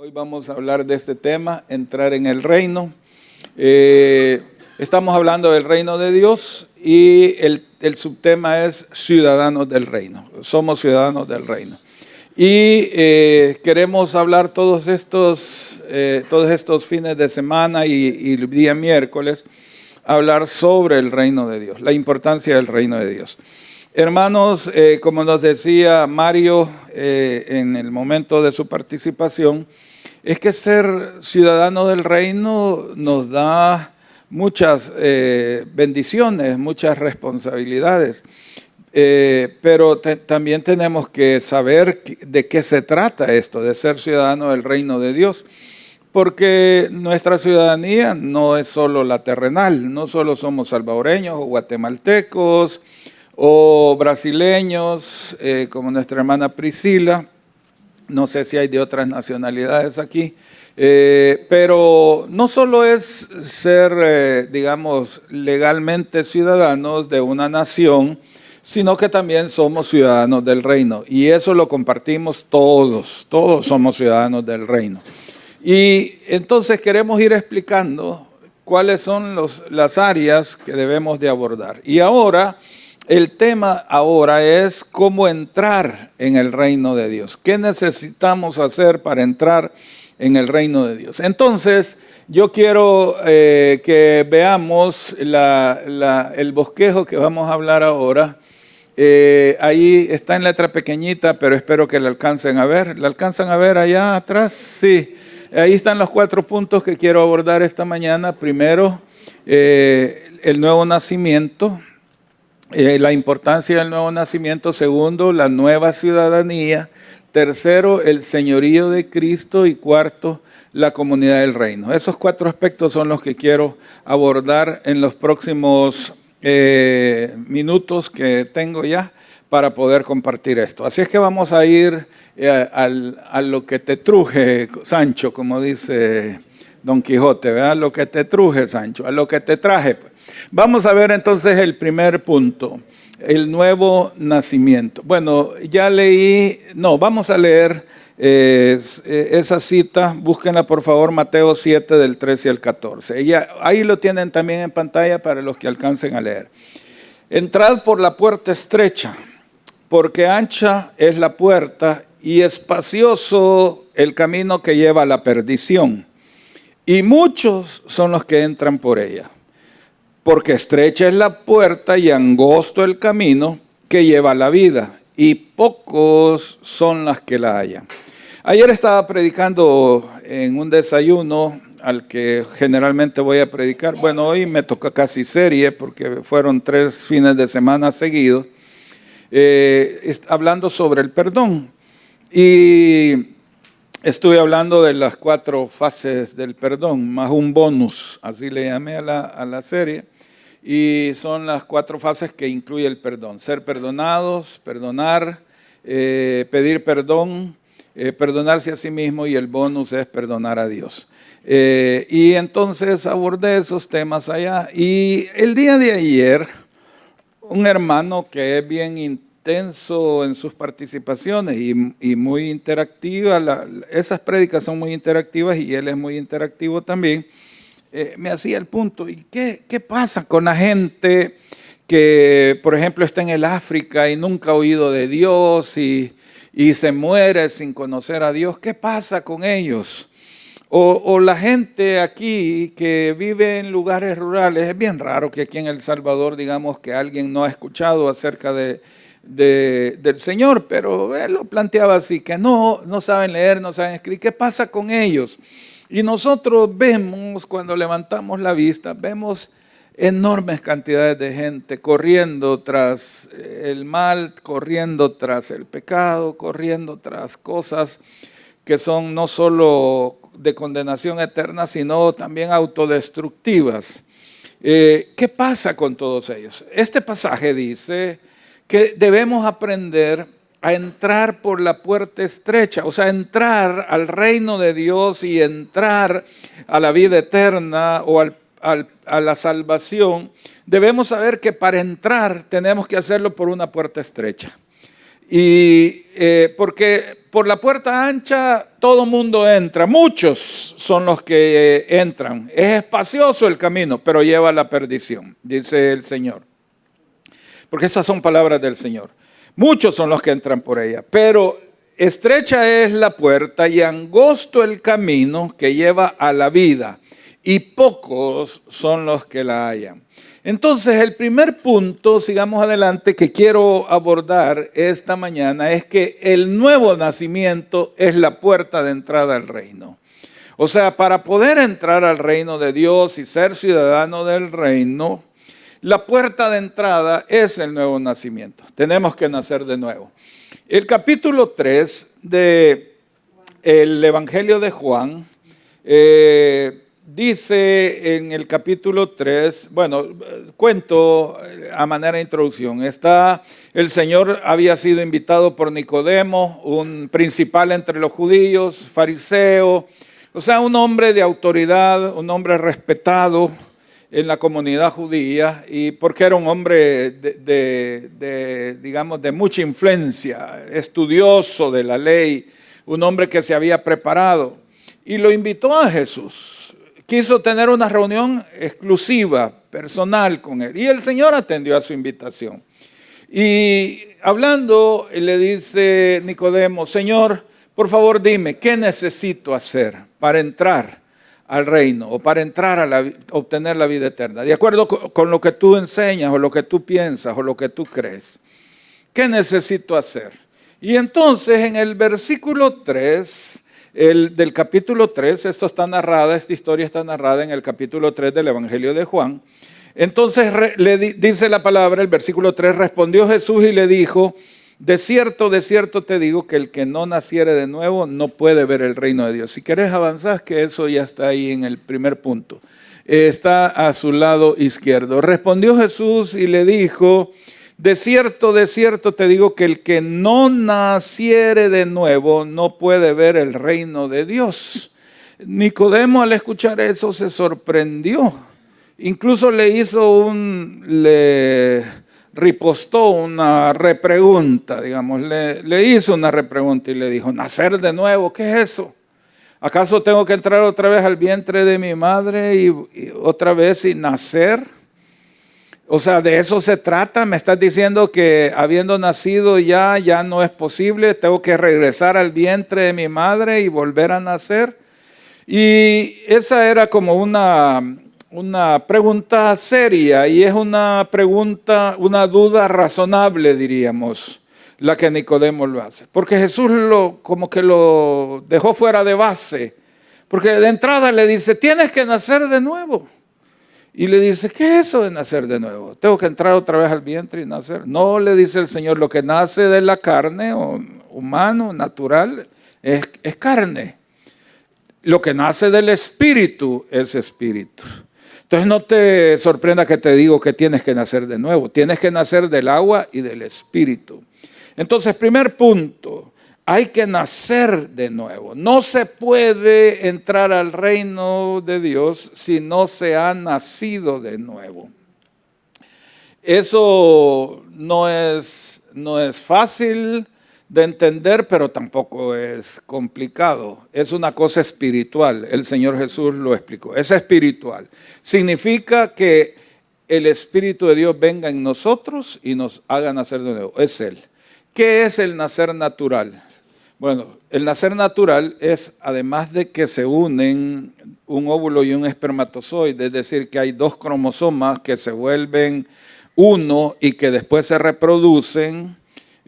Hoy vamos a hablar de este tema, entrar en el reino. Estamos hablando del reino de Dios y el subtema es ciudadanos del reino. Somos ciudadanos del reino. Y queremos hablar todos estos fines de semana y el día miércoles, hablar sobre el reino de Dios, la importancia del reino de Dios. Hermanos, como nos decía Mario en el momento de su participación, es que ser ciudadano del reino nos da muchas bendiciones, muchas responsabilidades, pero también tenemos que saber de qué se trata esto, de ser ciudadano del reino de Dios, porque nuestra ciudadanía no es solo la terrenal, no solo somos salvadoreños o guatemaltecos o brasileños, como nuestra hermana Priscila. No sé si hay de otras nacionalidades aquí, pero no solo es ser, digamos, legalmente ciudadanos de una nación, sino que también somos ciudadanos del reino. Y eso lo compartimos todos somos ciudadanos del reino. Y entonces queremos ir explicando cuáles son las áreas que debemos de abordar. Y ahora, el tema ahora es cómo entrar en el reino de Dios. ¿Qué necesitamos hacer para entrar en el reino de Dios? Entonces, yo quiero que veamos el bosquejo que vamos a hablar ahora. Ahí está en letra pequeñita, pero espero que la alcancen a ver. ¿La alcanzan a ver allá atrás? Sí. Ahí están los 4 puntos que quiero abordar esta mañana. Primero, el nuevo nacimiento. La importancia del nuevo nacimiento. Segundo, la nueva ciudadanía. Tercero, el señorío de Cristo. Y cuarto, la comunidad del reino. Esos 4 aspectos son los que quiero abordar en los próximos minutos que tengo ya para poder compartir esto. Así es que vamos a ir a lo que te truje, Sancho, como dice Don Quijote, ¿verdad? Lo que te truje, Sancho, a lo que te traje. Vamos a ver entonces el primer punto, el nuevo nacimiento. Bueno, vamos a leer esa cita, búsquenla por favor, Mateo 7 del 13 al 14. Ahí lo tienen también en pantalla para los que alcancen a leer. Entrad por la puerta estrecha, porque ancha es la puerta y espacioso el camino que lleva a la perdición, y muchos son los que entran por ella. Porque estrecha es la puerta y angosto el camino que lleva a la vida, y pocos son las que la hallan. Ayer estaba predicando en un desayuno al que generalmente voy a predicar. Bueno, hoy me toca casi serie porque fueron 3 fines de semana seguidos, hablando sobre el perdón. Y estuve hablando de las 4 fases del perdón, más un bonus, así le llamé a la serie. Y son las 4 fases que incluye el perdón: ser perdonados, perdonar, pedir perdón, perdonarse a sí mismo, y el bonus es perdonar a Dios. Y entonces abordé esos temas allá. Y el día de ayer, un hermano que es bien intenso en sus participaciones y muy interactiva, esas prédicas son muy interactivas y él es muy interactivo también, me hacía el punto: ¿y qué pasa con la gente que, por ejemplo, está en el África y nunca ha oído de Dios y se muere sin conocer a Dios? ¿Qué pasa con ellos? O la gente aquí que vive en lugares rurales. Es bien raro que aquí en El Salvador digamos que alguien no ha escuchado acerca del Señor, pero él lo planteaba así, que no saben leer, no saben escribir. ¿Qué pasa con ellos? Y nosotros vemos, cuando levantamos la vista, vemos enormes cantidades de gente corriendo tras el mal, corriendo tras el pecado, corriendo tras cosas que son no solo de condenación eterna, sino también autodestructivas. ¿Qué pasa con todos ellos? Este pasaje dice que debemos aprender a entrar por la puerta estrecha, o sea, entrar al reino de Dios y entrar a la vida eterna o a la salvación. Debemos saber que para entrar tenemos que hacerlo por una puerta estrecha. Y porque por la puerta ancha todo mundo entra, muchos son los que entran. Es espacioso el camino, pero lleva a la perdición, dice el Señor. Porque esas son palabras del Señor. Muchos son los que entran por ella, pero estrecha es la puerta y angosto el camino que lleva a la vida, y pocos son los que la hallan. Entonces, el primer punto, sigamos adelante, que quiero abordar esta mañana es que el nuevo nacimiento es la puerta de entrada al reino. O sea, para poder entrar al reino de Dios y ser ciudadano del reino, la puerta de entrada es el nuevo nacimiento. Tenemos que nacer de nuevo. El capítulo 3 del Evangelio de Juan dice en el capítulo 3, bueno, cuento a manera de introducción. El Señor había sido invitado por Nicodemo, un principal entre los judíos, fariseo, o sea, un hombre de autoridad, un hombre respetado en la comunidad judía, y porque era un hombre digamos, de mucha influencia, estudioso de la ley, un hombre que se había preparado, y lo invitó a Jesús. Quiso tener una reunión exclusiva, personal con él, y el Señor atendió a su invitación. Y hablando, le dice Nicodemo: Señor, por favor dime, ¿qué necesito hacer para entrar al reino o para entrar a obtener la vida eterna? De acuerdo con lo que tú enseñas o lo que tú piensas o lo que tú crees. ¿Qué necesito hacer? Y entonces en el versículo 3 del capítulo 3, esta historia está narrada en el capítulo 3 del Evangelio de Juan. Entonces dice la palabra, el versículo 3, respondió Jesús y le dijo: de cierto te digo que el que no naciere de nuevo no puede ver el reino de Dios. Si querés avanzar, que eso ya está ahí en el primer punto. Está a su lado izquierdo. Respondió Jesús y le dijo: de cierto te digo que el que no naciere de nuevo no puede ver el reino de Dios. Nicodemo, al escuchar eso, se sorprendió. Incluso le ripostó una repregunta, digamos, le hizo una repregunta y le dijo: ¿nacer de nuevo? ¿Qué es eso? ¿Acaso tengo que entrar otra vez al vientre de mi madre y otra vez y nacer? O sea, ¿de eso se trata? ¿Me estás diciendo que habiendo nacido ya no es posible? ¿Tengo que regresar al vientre de mi madre y volver a nacer? Y esa era como una pregunta seria, y es una pregunta, una duda razonable, diríamos, la que Nicodemo lo hace. Porque Jesús como que lo dejó fuera de base. Porque de entrada le dice: tienes que nacer de nuevo. Y le dice: ¿qué es eso de nacer de nuevo? ¿Tengo que entrar otra vez al vientre y nacer? No, le dice el Señor, lo que nace de la carne, o humano, natural, es carne. Lo que nace del espíritu es espíritu. Entonces no te sorprenda que te digo que tienes que nacer de nuevo. Tienes que nacer del agua y del espíritu. Entonces, primer punto, hay que nacer de nuevo. No se puede entrar al reino de Dios si no se ha nacido de nuevo. Eso no es fácil de entender, pero tampoco es complicado. Es una cosa espiritual. El Señor Jesús lo explicó. Es espiritual. Significa que el Espíritu de Dios venga en nosotros y nos haga nacer de nuevo. Es Él. ¿Qué es el nacer natural? Bueno, el nacer natural es, además de que se unen un óvulo y un espermatozoide, es decir, que hay dos cromosomas que se vuelven uno y que después se reproducen,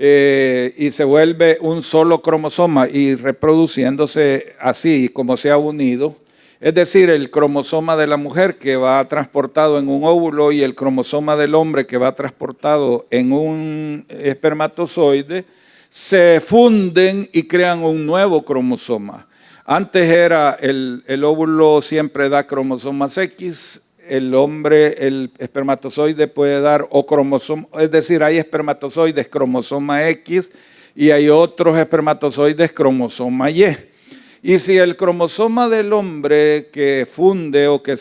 y se vuelve un solo cromosoma y reproduciéndose así como se ha unido. Es decir, el cromosoma de la mujer que va transportado en un óvulo y el cromosoma del hombre que va transportado en un espermatozoide se funden y crean un nuevo cromosoma. Antes era el óvulo siempre da cromosomas X, el hombre, el espermatozoide puede dar o cromosoma, es decir, hay espermatozoides cromosoma X y hay otros espermatozoides cromosoma Y. Y si el cromosoma del hombre que funde o que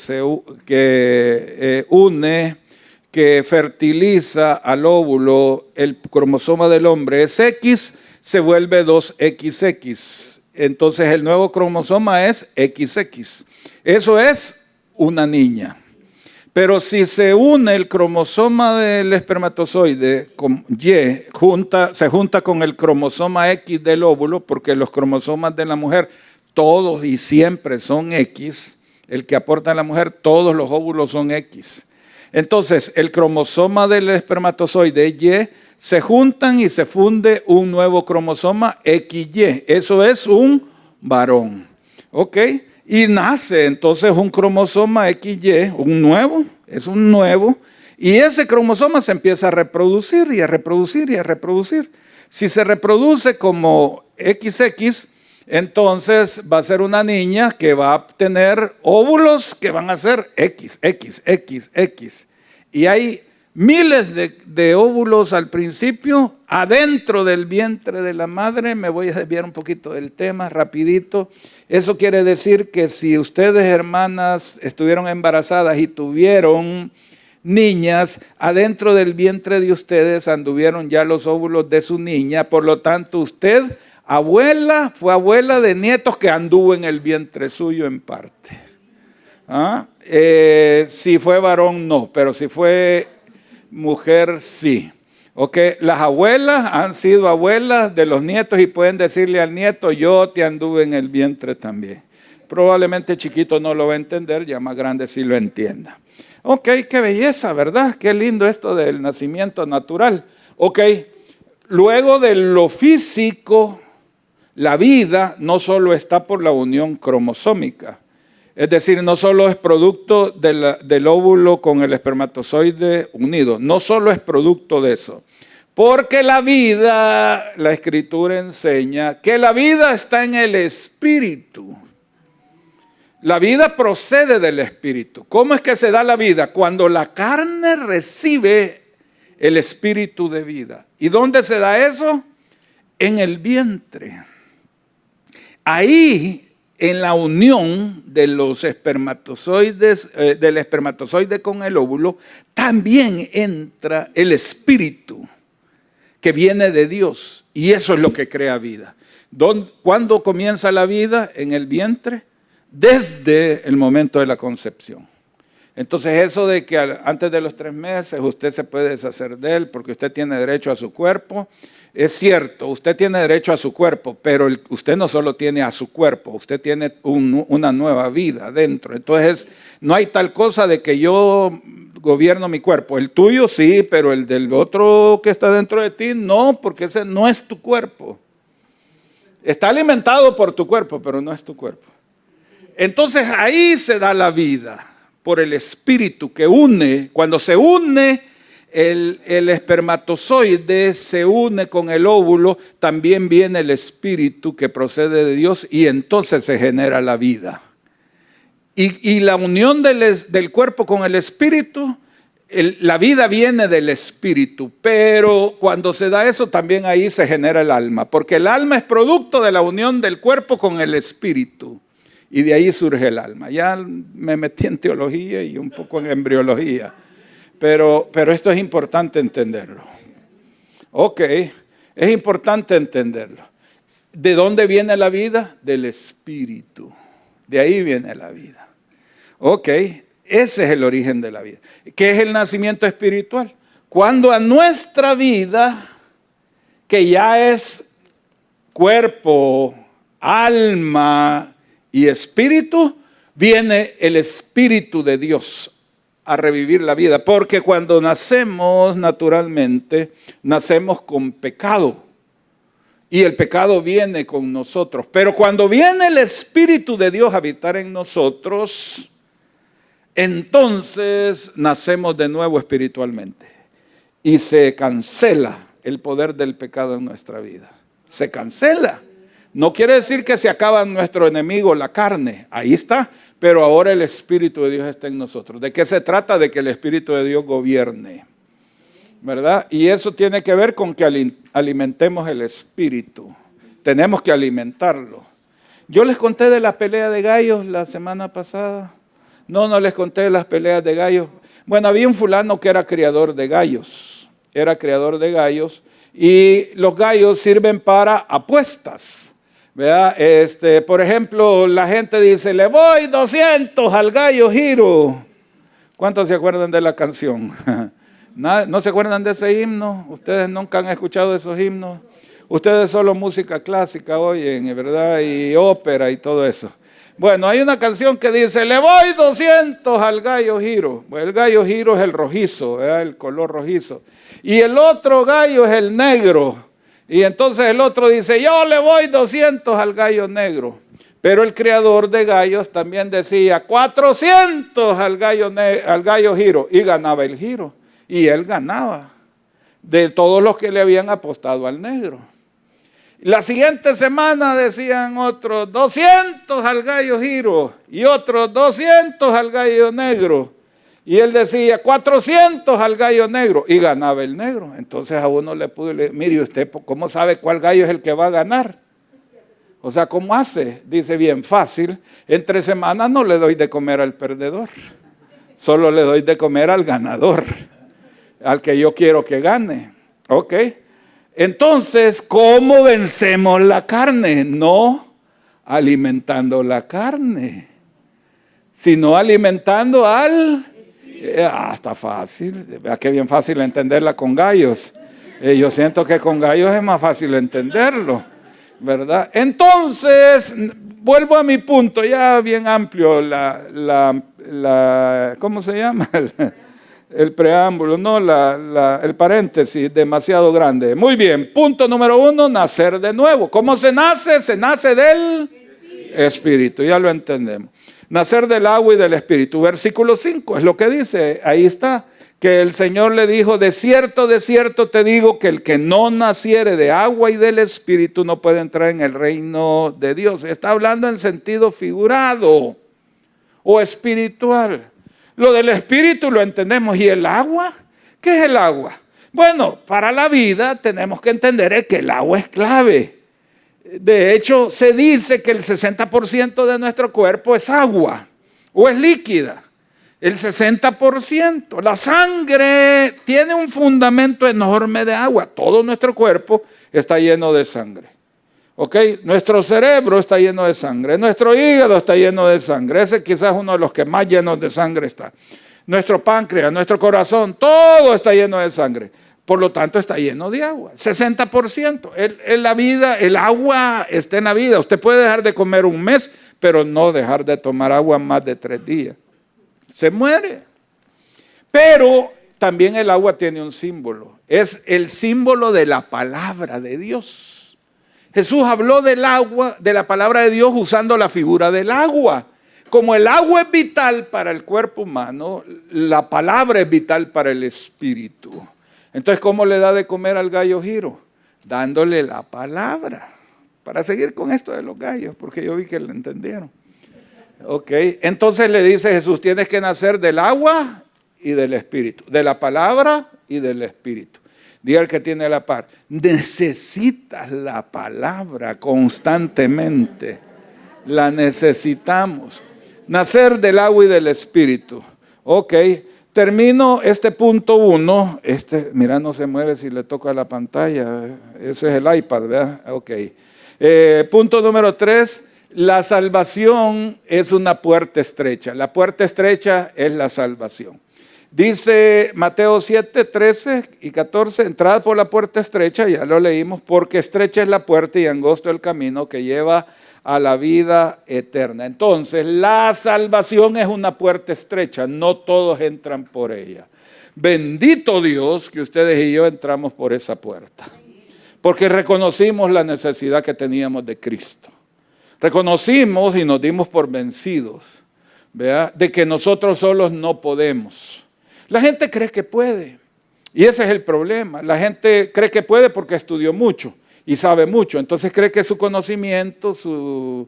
une, que fertiliza al óvulo, el cromosoma del hombre es X, se vuelve 2XX. Entonces el nuevo cromosoma es XX. Eso es una niña. Pero si se une el cromosoma del espermatozoide con Y, se junta con el cromosoma X del óvulo, porque los cromosomas de la mujer todos y siempre son X, el que aporta a la mujer, todos los óvulos son X. Entonces el cromosoma del espermatozoide Y se juntan y se funde un nuevo cromosoma XY. Eso es un varón. ¿Ok? Y nace entonces un cromosoma XY, es un nuevo, y ese cromosoma se empieza a reproducir y a reproducir y a reproducir. Si se reproduce como XX, entonces va a ser una niña que va a tener óvulos que van a ser X. Y hay miles de óvulos al principio adentro del vientre de la madre. Me voy a desviar un poquito del tema rapidito. Eso quiere decir que si ustedes, hermanas, estuvieron embarazadas y tuvieron niñas, adentro del vientre de ustedes anduvieron ya los óvulos de su niña. Por lo tanto, usted, fue abuela de nietos que anduvo en el vientre suyo en parte. Si fue varón, no, pero si fue mujer, sí. Las abuelas han sido abuelas de los nietos y pueden decirle al nieto: yo te anduve en el vientre también. Probablemente chiquito no lo va a entender, ya más grande sí lo entienda. Qué belleza, ¿verdad? Qué lindo esto del nacimiento natural. Luego de lo físico, la vida no solo está por la unión cromosómica. Es decir, no solo es producto del óvulo con el espermatozoide unido, no solo es producto de eso. Porque la vida, la Escritura enseña que la vida está en el Espíritu. La vida procede del Espíritu. ¿Cómo es que se da la vida? Cuando la carne recibe el Espíritu de vida. ¿Y dónde se da eso? En el vientre. Ahí, en la unión de los espermatozoides, del espermatozoide con el óvulo, también entra el Espíritu que viene de Dios. Y eso es lo que crea vida. ¿Cuándo comienza la vida? En el vientre, desde el momento de la concepción. Entonces eso de que antes de los 3 meses usted se puede deshacer de él porque usted tiene derecho a su cuerpo, es cierto, usted tiene derecho a su cuerpo, pero usted no solo tiene a su cuerpo, usted tiene una nueva vida dentro. Entonces no hay tal cosa de que yo gobierno mi cuerpo. El tuyo sí, pero el del otro que está dentro de ti no, porque ese no es tu cuerpo. Está alimentado por tu cuerpo, pero no es tu cuerpo. Entonces ahí se da la vida por el Espíritu que une. Cuando se une el espermatozoide, se une con el óvulo, también viene el Espíritu que procede de Dios y entonces se genera la vida. Y la unión del cuerpo con el Espíritu, la vida viene del Espíritu, pero cuando se da eso también ahí se genera el alma, porque el alma es producto de la unión del cuerpo con el Espíritu. Y de ahí surge el alma. Ya me metí en teología y un poco en embriología. Pero esto es importante entenderlo. Es importante entenderlo. ¿De dónde viene la vida? Del Espíritu. De ahí viene la vida. Ese es el origen de la vida. ¿Qué es el nacimiento espiritual? Cuando a nuestra vida, que ya es cuerpo, alma y espíritu, viene el Espíritu de Dios a revivir la vida. Porque cuando nacemos naturalmente, nacemos con pecado. Y el pecado viene con nosotros. Pero cuando viene el Espíritu de Dios a habitar en nosotros, entonces nacemos de nuevo espiritualmente. Y se cancela el poder del pecado en nuestra vida. Se cancela. No quiere decir que se acaba nuestro enemigo, la carne. Ahí está. Pero ahora el Espíritu de Dios está en nosotros. ¿De qué se trata? De que el Espíritu de Dios gobierne, ¿verdad? Y eso tiene que ver con que alimentemos el Espíritu. Tenemos que alimentarlo. Yo les conté de la pelea de gallos la semana pasada. No les conté de las peleas de gallos. Bueno, había un fulano que era criador de gallos. Era criador de gallos. Y los gallos sirven para apuestas, ¿verdad? Por ejemplo, la gente dice, le voy 200 al gallo Giro. ¿Cuántos se acuerdan de la canción? ¿No se acuerdan de ese himno? ¿Ustedes nunca han escuchado esos himnos? Ustedes solo música clásica oyen, ¿verdad? Y ópera y todo eso. Bueno, hay una canción que dice, le voy 200 al gallo Giro. Bueno, el gallo Giro es el rojizo, ¿verdad? El color rojizo. Y el otro gallo es el negro. Y entonces el otro dice, yo le voy 200 al gallo negro. Pero el criador de gallos también decía, 400 al gallo Giro. Y ganaba el Giro. Y él ganaba de todos los que le habían apostado al negro. La siguiente semana decían otros 200 al gallo Giro y otros 200 al gallo negro. Y él decía 400 al gallo negro y ganaba el negro. Entonces a uno le pudo decir, mire usted, ¿cómo sabe cuál gallo es el que va a ganar? O sea, ¿cómo hace? Dice, bien fácil, en 3 semanas no le doy de comer al perdedor, solo le doy de comer al ganador, al que yo quiero que gane. ¿Ok? Entonces, ¿cómo vencemos la carne? No alimentando la carne, sino alimentando al... está fácil. Vea que bien fácil entenderla con gallos. Yo siento que con gallos es más fácil entenderlo, ¿verdad? Entonces, vuelvo a mi punto, ya bien amplio, ¿cómo se llama? El preámbulo, no, el paréntesis, demasiado grande. Muy bien, punto número 1, nacer de nuevo. ¿Cómo se nace? Se nace del Espíritu, ya lo entendemos. Nacer del agua y del Espíritu. Versículo 5 es lo que dice, ahí está, que el Señor le dijo, de cierto te digo que el que no naciere de agua y del Espíritu no puede entrar en el reino de Dios. Está hablando en sentido figurado o espiritual. Lo del Espíritu lo entendemos. ¿Y el agua? ¿Qué es el agua? Bueno, para la vida tenemos que entender que el agua es clave. De hecho, se dice que el 60% de nuestro cuerpo es agua o es líquida. El 60%. La sangre tiene un fundamento enorme de agua. Todo nuestro cuerpo está lleno de sangre. ¿Ok? Nuestro cerebro está lleno de sangre. Nuestro hígado está lleno de sangre. Ese quizás es uno de los que más llenos de sangre está. Nuestro páncreas, nuestro corazón, todo está lleno de sangre. Por lo tanto, está lleno de agua. 60%. En la vida, el agua está en la vida. Usted puede dejar de comer un mes, pero no dejar de tomar agua más de 3 días. Se muere. Pero también el agua tiene un símbolo. Es el símbolo de la palabra de Dios. Jesús habló del agua, de la palabra de Dios, usando la figura del agua. Como el agua es vital para el cuerpo humano, la palabra es vital para el espíritu. Entonces, ¿cómo le da de comer al gallo Giro? Dándole la palabra. Para seguir con esto de los gallos, porque yo vi que lo entendieron. Ok, entonces le dice Jesús, tienes que nacer del agua y del espíritu, de la palabra y del espíritu. Diga el que tiene la par, necesitas la palabra constantemente, la necesitamos. Nacer del agua y del espíritu. Ok, termino este punto 1. Mira, no se mueve si le toca la pantalla. Eso es el iPad, ¿verdad? Ok. Punto número 3. La salvación es una puerta estrecha. La puerta estrecha es la salvación. Dice Mateo 7, 13 y 14, entrad por la puerta estrecha, ya lo leímos, porque estrecha es la puerta y angosto el camino que lleva a la vida eterna. Entonces, la salvación es una puerta estrecha, no todos entran por ella. Bendito Dios que ustedes y yo entramos por esa puerta, porque reconocimos la necesidad que teníamos de Cristo. Reconocimos y nos dimos por vencidos, ¿verdad? De que nosotros solos no podemos. La gente cree que puede, y ese es el problema. La gente cree que puede porque estudió mucho y sabe mucho. Entonces cree que su conocimiento, su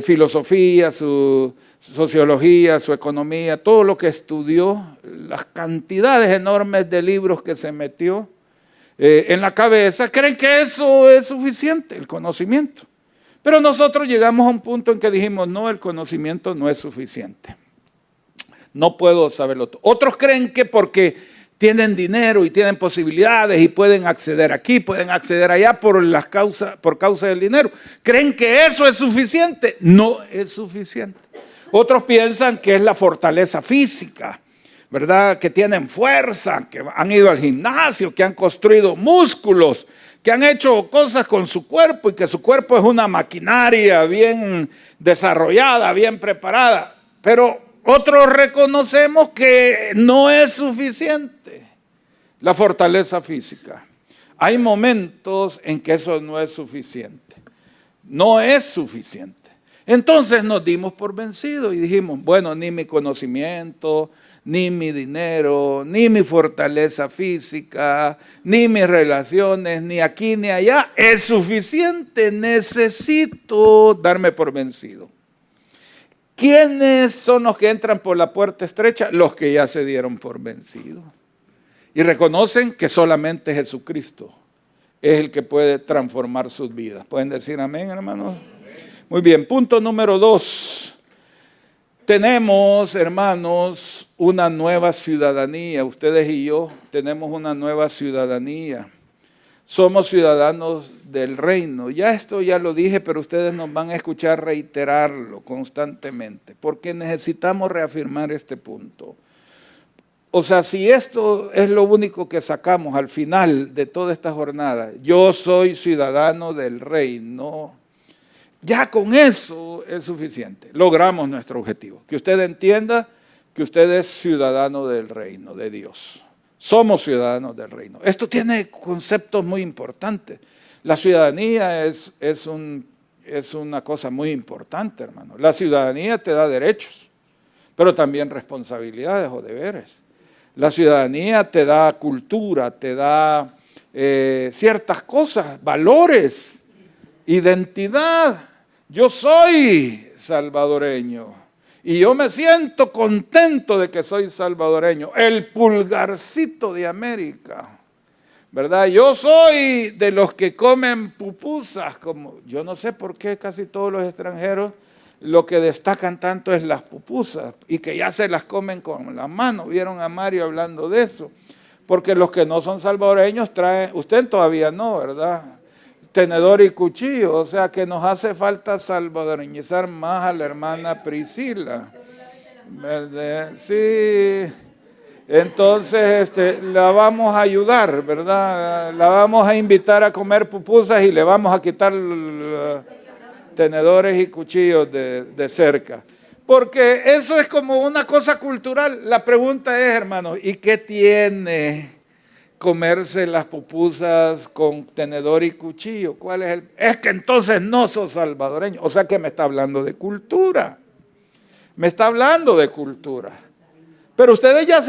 filosofía, su sociología, su economía, todo lo que estudió, las cantidades enormes de libros que se metió en la cabeza, creen que eso es suficiente, el conocimiento. Pero nosotros llegamos a un punto en que dijimos, no, el conocimiento no es suficiente. No puedo saberlo todo. Otros creen que porque tienen dinero y tienen posibilidades y pueden acceder aquí, pueden acceder allá por causa del dinero. ¿Creen que eso es suficiente? No es suficiente. Otros piensan que es la fortaleza física, ¿verdad? Que tienen fuerza, que han ido al gimnasio, que han construido músculos, que han hecho cosas con su cuerpo y que su cuerpo es una maquinaria bien desarrollada, bien preparada. Pero otros reconocemos que no es suficiente la fortaleza física. Hay momentos en que eso no es suficiente. No es suficiente. Entonces nos dimos por vencidos y dijimos, bueno, ni mi conocimiento, ni mi dinero, ni mi fortaleza física, ni mis relaciones, ni aquí ni allá es suficiente. Necesito darme por vencido. ¿Quiénes son los que entran por la puerta estrecha? Los que ya se dieron por vencidos y reconocen que solamente Jesucristo es el que puede transformar sus vidas. ¿Pueden decir amén, hermanos? Muy bien, punto número 2. Tenemos, hermanos, una nueva ciudadanía. Ustedes y yo tenemos una nueva ciudadanía. Somos ciudadanos del reino. Ya esto ya lo dije, pero ustedes nos van a escuchar reiterarlo constantemente, porque necesitamos reafirmar este punto. O sea, si esto es lo único que sacamos al final de toda esta jornada, yo soy ciudadano del reino, ya con eso es suficiente. Logramos nuestro objetivo. Que usted entienda que usted es ciudadano del reino de Dios. Somos ciudadanos del reino. Esto tiene conceptos muy importantes. La ciudadanía es una cosa muy importante, hermano. La ciudadanía te da derechos, pero también responsabilidades o deberes. La ciudadanía te da cultura, te da ciertas cosas, valores, identidad. Yo soy salvadoreño y yo me siento contento de que soy salvadoreño. El pulgarcito de América, ¿verdad? Yo soy de los que comen pupusas, como yo no sé por qué casi todos los extranjeros lo que destacan tanto es las pupusas y que ya se las comen con la mano. Vieron a Mario hablando de eso, porque los que no son salvadoreños traen, usted todavía no, ¿verdad? Tenedor y cuchillo, o sea que nos hace falta salvadoreñizar más a la hermana Priscila, ¿verdad? Sí, entonces la vamos a ayudar, ¿verdad? La vamos a invitar a comer pupusas y le vamos a quitar tenedores y cuchillos de cerca, porque eso es como una cosa cultural. La pregunta es, hermanos, ¿y qué tiene comerse las pupusas con tenedor y cuchillo? ¿Cuál es es que entonces no sos salvadoreño? O sea que me está hablando de cultura. Me está hablando de cultura. Pero ustedes ya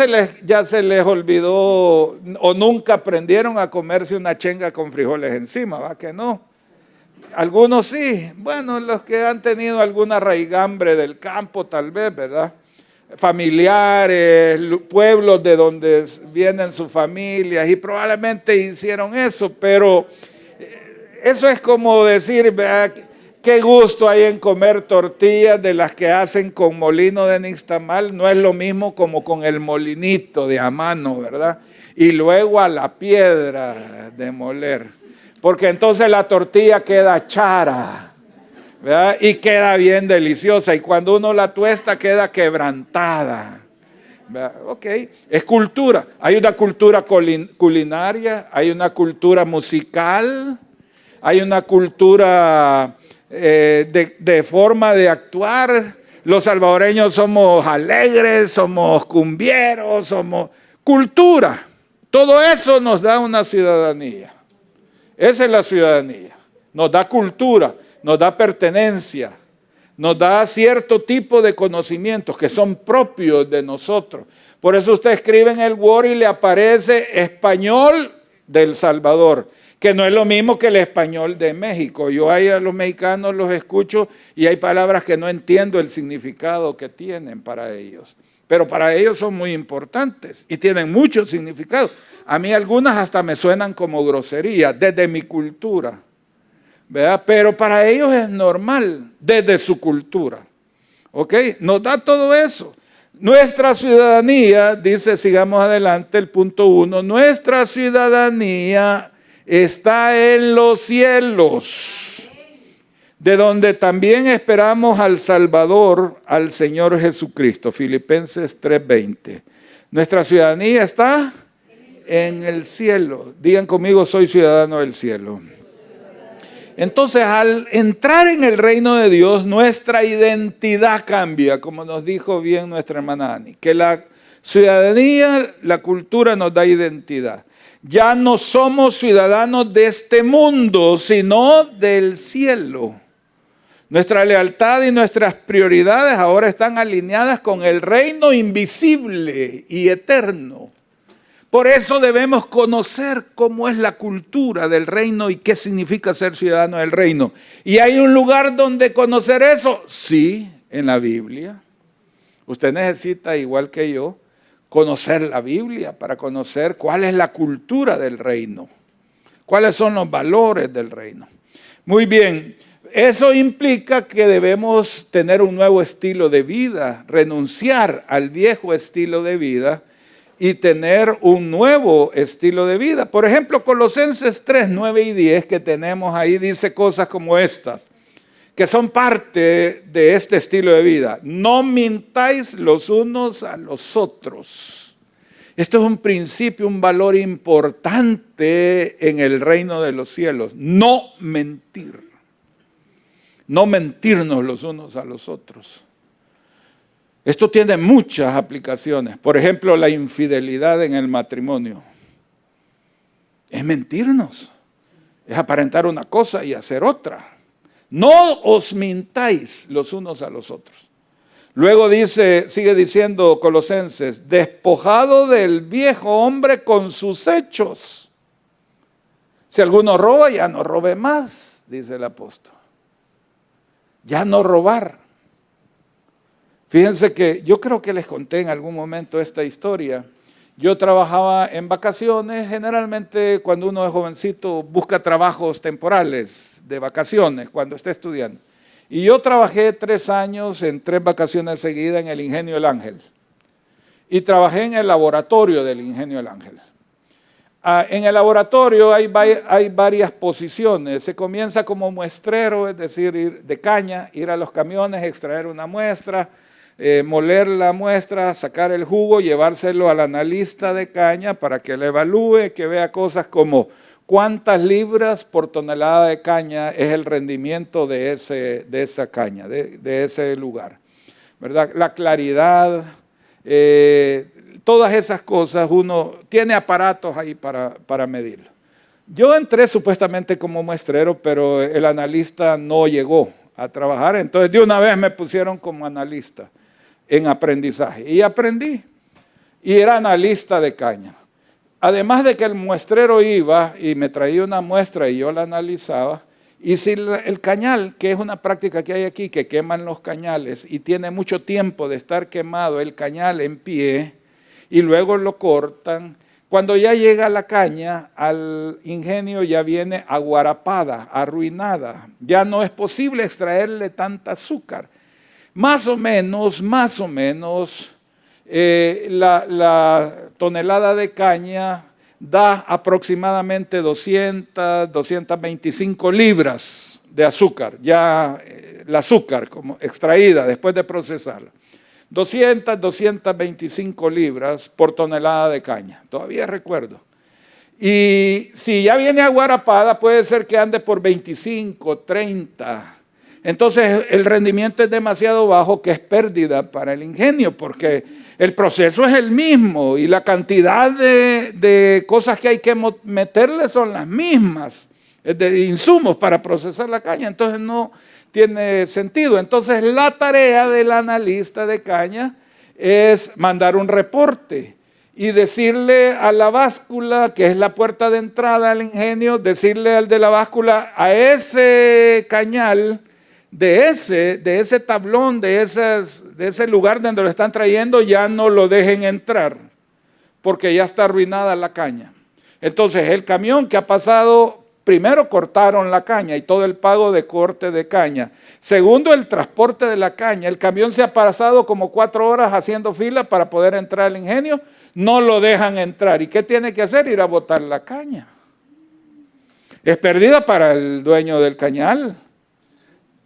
se les olvidó o nunca aprendieron a comerse una chenga con frijoles encima, ¿va que no? Algunos sí. Bueno, los que han tenido alguna raigambre del campo tal vez, ¿verdad? Familiares, pueblos de donde vienen sus familias y probablemente hicieron eso, pero eso es como decir, ¿verdad? Qué gusto hay en comer tortillas de las que hacen con molino de nixtamal. No es lo mismo como con el molinito de a mano, ¿verdad? Y luego a la piedra de moler, porque entonces la tortilla queda chara, ¿verdad? Y queda bien deliciosa, y cuando uno la tuesta queda quebrantada, ¿verdad? Ok, es cultura. Hay una cultura culinaria, hay una cultura musical, hay una cultura de forma de actuar. Los salvadoreños somos alegres, somos cumbieros, somos cultura. Todo eso nos da una ciudadanía. Esa es la ciudadanía. Nos da cultura, nos da pertenencia, nos da cierto tipo de conocimientos que son propios de nosotros. Por eso usted escribe en el Word y le aparece español del Salvador, que no es lo mismo que el español de México. Yo ahí a los mexicanos los escucho y hay palabras que no entiendo el significado que tienen para ellos. Pero para ellos son muy importantes y tienen mucho significado. A mí algunas hasta me suenan como grosería desde mi cultura, ¿verdad? Pero para ellos es normal desde su cultura, ¿ok? Nos da todo eso. Nuestra ciudadanía, dice, sigamos adelante, el punto 1, nuestra ciudadanía está en los cielos, de donde también esperamos al Salvador, al Señor Jesucristo. Filipenses 3:20. Nuestra ciudadanía está en el cielo. Digan conmigo, soy ciudadano del cielo. Entonces, al entrar en el reino de Dios, nuestra identidad cambia, como nos dijo bien nuestra hermana Ani, que la ciudadanía, la cultura nos da identidad. Ya no somos ciudadanos de este mundo, sino del cielo. Nuestra lealtad y nuestras prioridades ahora están alineadas con el reino invisible y eterno. Por eso debemos conocer cómo es la cultura del reino y qué significa ser ciudadano del reino. ¿Y hay un lugar donde conocer eso? Sí, en la Biblia. Usted necesita, igual que yo, conocer la Biblia para conocer cuál es la cultura del reino, cuáles son los valores del reino. Muy bien, eso implica que debemos tener un nuevo estilo de vida, renunciar al viejo estilo de vida y tener un nuevo estilo de vida. Por ejemplo, Colosenses 3, 9 y 10 que tenemos ahí dice cosas como estas, que son parte de este estilo de vida. No mintáis los unos a los otros. Esto es un principio, un valor importante en el reino de los cielos. No mentir. No mentirnos los unos a los otros. Esto tiene muchas aplicaciones. Por ejemplo, la infidelidad en el matrimonio. Es mentirnos. Es aparentar una cosa y hacer otra. No os mintáis los unos a los otros. Luego dice, sigue diciendo Colosenses, despojado del viejo hombre con sus hechos. Si alguno roba, ya no robe más, dice el apóstol. Ya no robar. Fíjense que yo creo que les conté en algún momento esta historia. Yo trabajaba en vacaciones, generalmente cuando uno es jovencito busca trabajos temporales de vacaciones cuando está estudiando. Y yo trabajé 3 años en 3 vacaciones seguidas en el Ingenio El Ángel. Y trabajé en el laboratorio del Ingenio El Ángel. En el laboratorio hay varias posiciones. Se comienza como muestrero, es decir, ir de caña, ir a los camiones, extraer una muestra, moler la muestra, sacar el jugo, llevárselo al analista de caña para que le evalúe, que vea cosas como cuántas libras por tonelada de caña es el rendimiento de esa caña, de ese lugar, ¿verdad? La claridad, todas esas cosas, uno tiene aparatos ahí para medirlo. Yo entré supuestamente como muestrero, pero el analista no llegó a trabajar, entonces de una vez me pusieron como analista en aprendizaje y aprendí y era analista de caña. Además de que el muestrero iba y me traía una muestra y yo la analizaba, y si el cañal, que es una práctica que hay aquí, que queman los cañales y tiene mucho tiempo de estar quemado el cañal en pie y luego lo cortan, cuando ya llega la caña al ingenio ya viene aguarapada, arruinada, ya no es posible extraerle tanta azúcar. Más o menos, la tonelada de caña da aproximadamente 225 libras de azúcar, ya el azúcar como extraída después de procesarla. 225 libras por tonelada de caña, todavía recuerdo. Y si ya viene aguarapada, puede ser que ande por 25, 30. Entonces el rendimiento es demasiado bajo, que es pérdida para el ingenio, porque el proceso es el mismo y la cantidad de cosas que hay que meterle son las mismas, de insumos para procesar la caña, entonces no tiene sentido. Entonces la tarea del analista de caña es mandar un reporte y decirle a la báscula, que es la puerta de entrada al ingenio, decirle al de la báscula, a ese cañal, de ese tablón, de ese lugar donde lo están trayendo, ya no lo dejen entrar, porque ya está arruinada la caña. Entonces el camión que ha pasado primero cortaron la caña y todo el pago de corte de caña. Segundo, el transporte de la caña. El camión se ha pasado como 4 horas haciendo fila para poder entrar al ingenio. No lo dejan entrar. ¿Y qué tiene que hacer? Ir a botar la caña. Es pérdida para el dueño del cañal.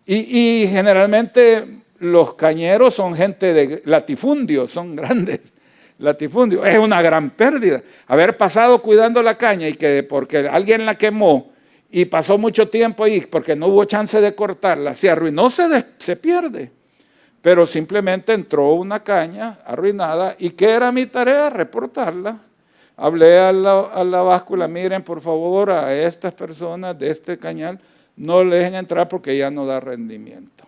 Y generalmente los cañeros son gente de latifundio, son grandes latifundios. Es una gran pérdida. Haber pasado cuidando la caña y que porque alguien la quemó y pasó mucho tiempo ahí porque no hubo chance de cortarla, se arruinó, se pierde. Pero simplemente entró una caña arruinada. ¿Y qué era mi tarea? Reportarla. Hablé a la báscula, miren por favor a estas personas de este cañal, no le dejen entrar porque ya no da rendimiento.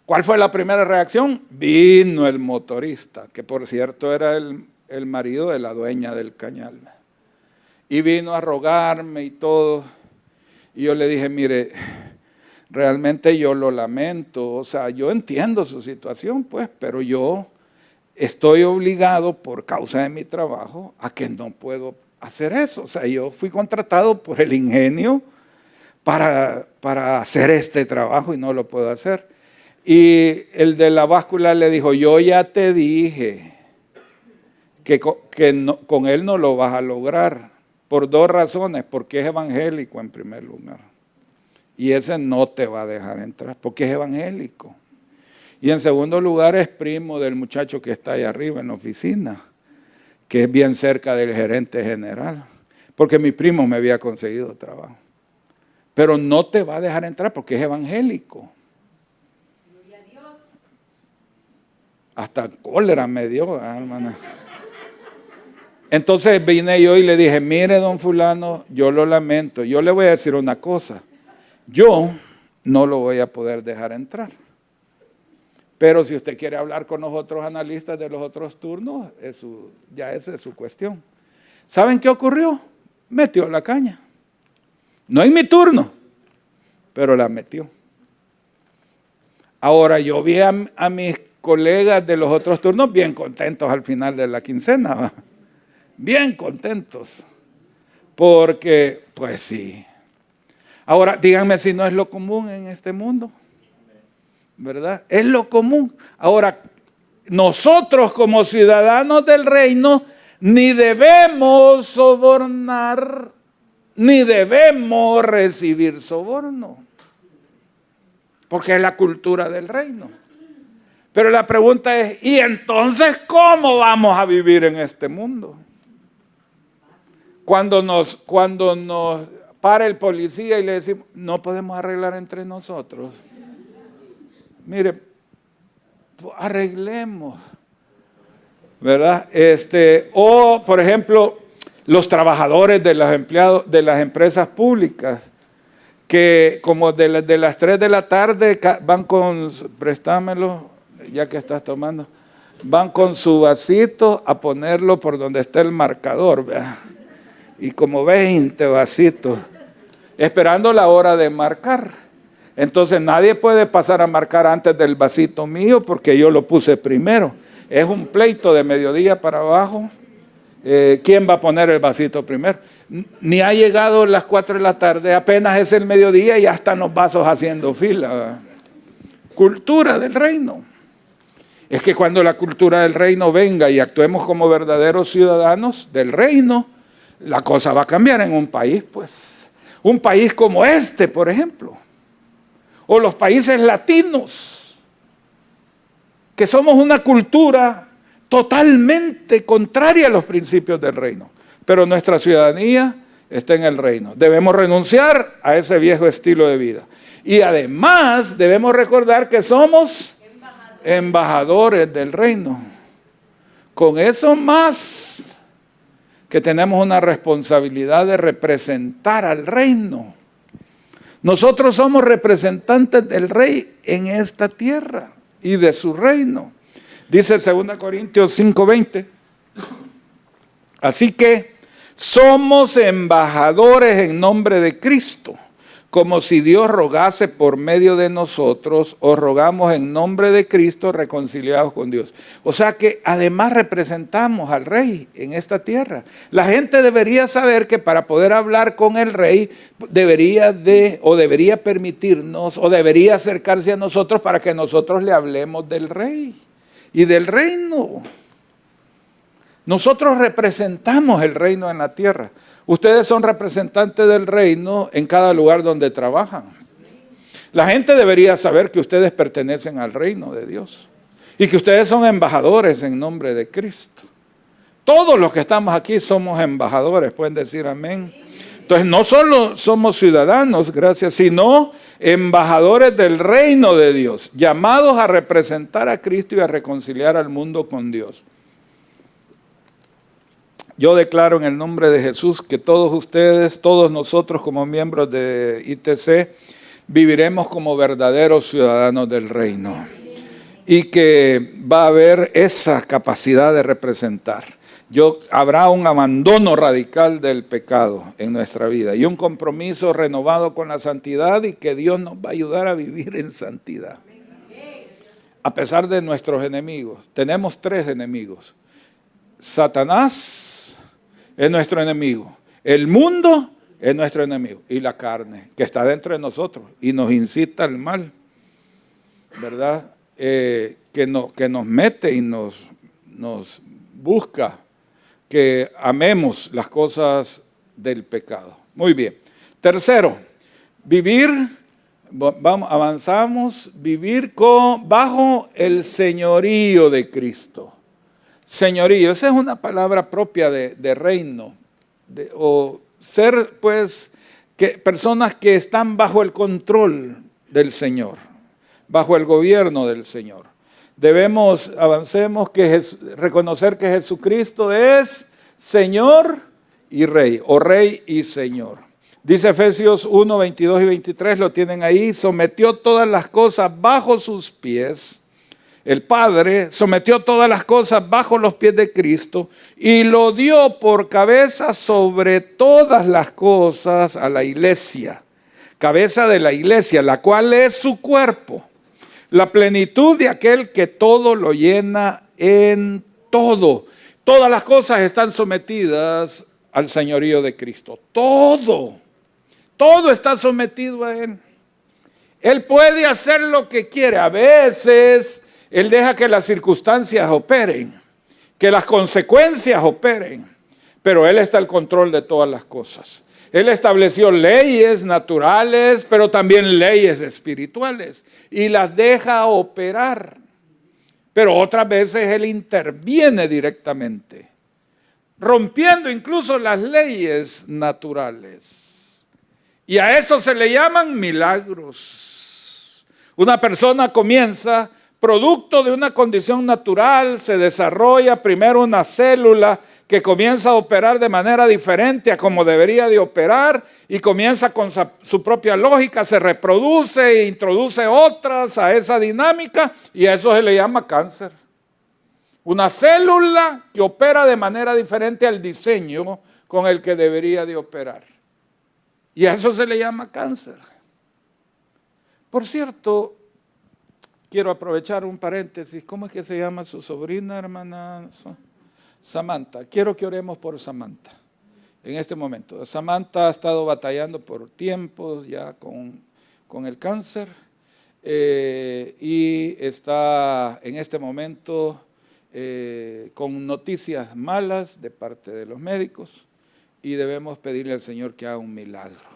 ¿Cuál fue la primera reacción? Vino el motorista, que por cierto era el marido de la dueña del cañal. Y vino a rogarme y todo. Y yo le dije, mire, realmente yo lo lamento. O sea, yo entiendo su situación, pues, pero yo estoy obligado por causa de mi trabajo a que no puedo hacer eso. O sea, yo fui contratado por el ingenio para hacer este trabajo y no lo puedo hacer. Y el de la báscula le dijo, yo ya te dije que con él no lo vas a lograr por 2 razones, porque es evangélico en primer lugar y ese no te va a dejar entrar porque es evangélico, y en segundo lugar es primo del muchacho que está ahí arriba en la oficina, que es bien cerca del gerente general, porque mi primo me había conseguido trabajo, pero no te va a dejar entrar porque es evangélico. Hasta cólera me dio, hermana. Entonces vine yo y le dije, mire don fulano, yo lo lamento, yo le voy a decir una cosa, yo no lo voy a poder dejar entrar. Pero si usted quiere hablar con los otros analistas de los otros turnos, ya esa es su cuestión. ¿Saben qué ocurrió? Metió la caña. No en mi turno, pero la metió. Ahora yo vi a mis colegas de los otros turnos bien contentos al final de la quincena, ¿va? Bien contentos, porque pues sí. Ahora díganme si no es lo común en este mundo, ¿verdad? Es lo común. Ahora, nosotros como ciudadanos del reino ni debemos sobornar, ni debemos recibir soborno, porque es la cultura del reino. Pero la pregunta es, ¿y entonces cómo vamos a vivir en este mundo? Cuando nos para el policía y le decimos, no podemos arreglar entre nosotros. Mire, arreglemos, ¿verdad? O, por ejemplo, los trabajadores de los empleados de las empresas públicas, que como de las 3 de la tarde van con, préstamelo, ya que estás tomando, van con su vasito a ponerlo por donde está el marcador, ¿verdad? Y como 20 vasitos, esperando la hora de marcar. Entonces nadie puede pasar a marcar antes del vasito mío porque yo lo puse primero. Es un pleito de mediodía para abajo. ¿Quién va a poner el vasito primero? Ni ha llegado las 4 de la tarde, apenas es el mediodía y ya están los vasos haciendo fila, ¿verdad? Cultura del reino. Es que cuando la cultura del reino venga y actuemos como verdaderos ciudadanos del reino, la cosa va a cambiar en un país, pues. Un país como este, por ejemplo. O los países latinos, que somos una cultura totalmente contraria a los principios del reino. Pero nuestra ciudadanía está en el reino. Debemos renunciar a ese viejo estilo de vida. Y además debemos recordar que somos embajadores del reino. Con eso más que tenemos una responsabilidad de representar al reino. Nosotros somos representantes del rey en esta tierra y de su reino. Dice 2 Corintios 5:20. Así que somos embajadores en nombre de Cristo, como si Dios rogase por medio de nosotros, os rogamos en nombre de Cristo reconciliados con Dios. O sea que además representamos al Rey en esta tierra. La gente debería saber que para poder hablar con el Rey debería permitirnos o debería acercarse a nosotros para que nosotros le hablemos del Rey y del reino. Nosotros representamos el reino en la tierra. Ustedes son representantes del reino en cada lugar donde trabajan. La gente debería saber que ustedes pertenecen al reino de Dios y que ustedes son embajadores en nombre de Cristo. Todos los que estamos aquí somos embajadores, pueden decir amén. Entonces no solo somos ciudadanos, gracias, sino embajadores del reino de Dios, llamados a representar a Cristo y a reconciliar al mundo con Dios. Yo declaro en el nombre de Jesús que todos ustedes, todos nosotros como miembros de ITC, viviremos como verdaderos ciudadanos del reino y que va a haber esa capacidad de representar. Habrá un abandono radical del pecado en nuestra vida y un compromiso renovado con la santidad y que Dios nos va a ayudar a vivir en santidad. A pesar de nuestros enemigos, tenemos 3 enemigos. Satanás es nuestro enemigo, el mundo es nuestro enemigo y la carne que está dentro de nosotros y nos incita al mal, ¿verdad? Que nos mete y nos busca que amemos las cosas del pecado. Muy bien. Tercero, avanzamos, vivir bajo el señorío de Cristo. Señorío, esa es una palabra propia de reino, o ser pues personas que están bajo el control del Señor, bajo el gobierno del Señor. Avancemos, reconocer que Jesucristo es Señor y Rey, o Rey y Señor. Dice Efesios 1, 22 y 23, lo tienen ahí, sometió todas las cosas bajo sus pies. El Padre sometió todas las cosas bajo los pies de Cristo y lo dio por cabeza sobre todas las cosas a la iglesia. Cabeza de la iglesia, la cual es su cuerpo. La plenitud de aquel que todo lo llena en todo. Todas las cosas están sometidas al señorío de Cristo. Todo está sometido a Él. Él puede hacer lo que quiere. A veces Él deja que las circunstancias operen, que las consecuencias operen, pero Él está al control de todas las cosas. Él estableció leyes naturales, pero también leyes espirituales y las deja operar. Pero otras veces Él interviene directamente, rompiendo incluso las leyes naturales. Y a eso se le llaman milagros. Una persona comienza, producto de una condición natural, se desarrolla primero una célula que comienza a operar de manera diferente a como debería de operar y comienza con su propia lógica, se reproduce e introduce otras a esa dinámica y a eso se le llama cáncer. Una célula que opera de manera diferente al diseño con el que debería de operar. Y a eso se le llama cáncer. Por cierto, quiero aprovechar un paréntesis. ¿Cómo es que se llama su sobrina, hermana? Samantha. Quiero que oremos por Samantha en este momento. Samantha ha estado batallando por tiempos ya con el cáncer y está en este momento con noticias malas de parte de los médicos y debemos pedirle al Señor que haga un milagro,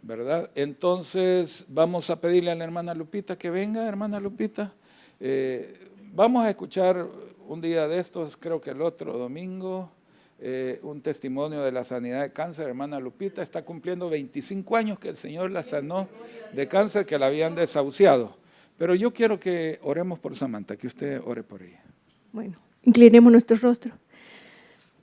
¿verdad? Entonces vamos a pedirle a la hermana Lupita que venga. Hermana Lupita, vamos a escuchar un día de estos, creo que el otro domingo, un testimonio de la sanidad de cáncer. Hermana Lupita está cumpliendo 25 años que el Señor la sanó de cáncer que la habían desahuciado. Pero yo quiero que oremos por Samantha, que usted ore por ella. Bueno, inclinemos nuestro rostro.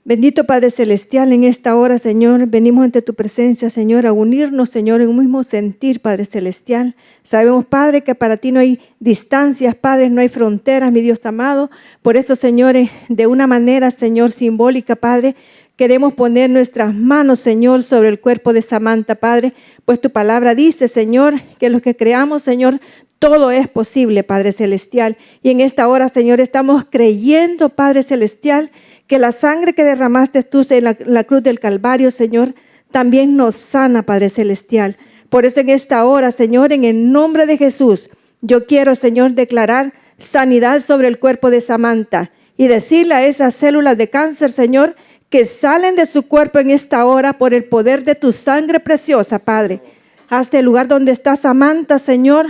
Bendito Padre Celestial, en esta hora, Señor, venimos ante tu presencia, Señor, a unirnos, Señor, en un mismo sentir, Padre Celestial. Sabemos, Padre, que para ti no hay distancias, Padre, no hay fronteras, mi Dios amado. Por eso, Señor, de una manera, Señor, simbólica, Padre, queremos poner nuestras manos, Señor, sobre el cuerpo de Samantha, Padre, pues tu palabra dice, Señor, que los que creamos, Señor, todo es posible, Padre Celestial. Y en esta hora, Señor, estamos creyendo, Padre Celestial, que la sangre que derramaste tú en la cruz del Calvario, Señor, también nos sana, Padre Celestial. Por eso en esta hora, Señor, en el nombre de Jesús, yo quiero, Señor, declarar sanidad sobre el cuerpo de Samantha y decirle a esas células de cáncer, Señor, que salen de su cuerpo en esta hora por el poder de tu sangre preciosa, Padre. Hasta el lugar donde está Samantha, Señor,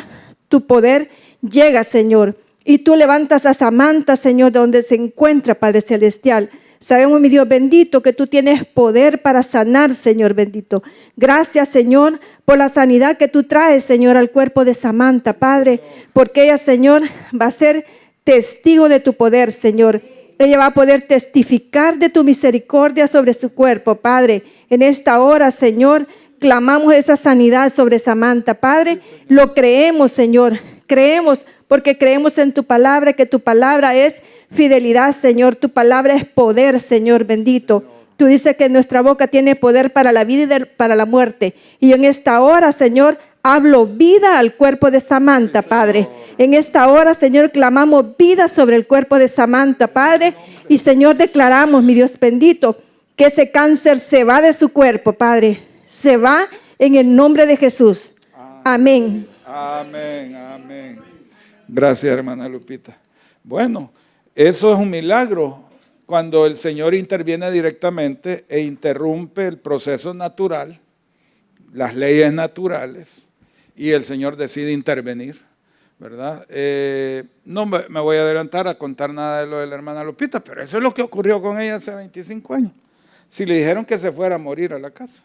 tu poder llega, Señor. Y tú levantas a Samantha, Señor, de donde se encuentra, Padre Celestial. Sabemos, mi Dios bendito, que tú tienes poder para sanar, Señor bendito. Gracias, Señor, por la sanidad que tú traes, Señor, al cuerpo de Samantha, Padre. Porque ella, Señor, va a ser testigo de tu poder, Señor. Ella va a poder testificar de tu misericordia sobre su cuerpo, Padre. En esta hora, Señor, clamamos esa sanidad sobre Samantha, Padre. Lo creemos, Señor. Creemos porque creemos en tu palabra, que tu palabra es fidelidad, Señor. Tu palabra es poder, Señor bendito. Tú dices que nuestra boca tiene poder para la vida y para la muerte. Y en esta hora, Señor, hablo vida al cuerpo de Samantha, Padre. En esta hora, Señor, clamamos vida sobre el cuerpo de Samantha, Padre. Y, Señor, declaramos, mi Dios bendito, que ese cáncer se va de su cuerpo, Padre. Se va en el nombre de Jesús. Amén. Amén, amén. Gracias, hermana Lupita. Bueno, eso es un milagro cuando el Señor interviene directamente e interrumpe el proceso natural, las leyes naturales, y el Señor decide intervenir, ¿verdad? No me voy a adelantar a contar nada de lo de la hermana Lupita, pero eso es lo que ocurrió con ella hace 25 años. Si le dijeron que se fuera a morir a la casa.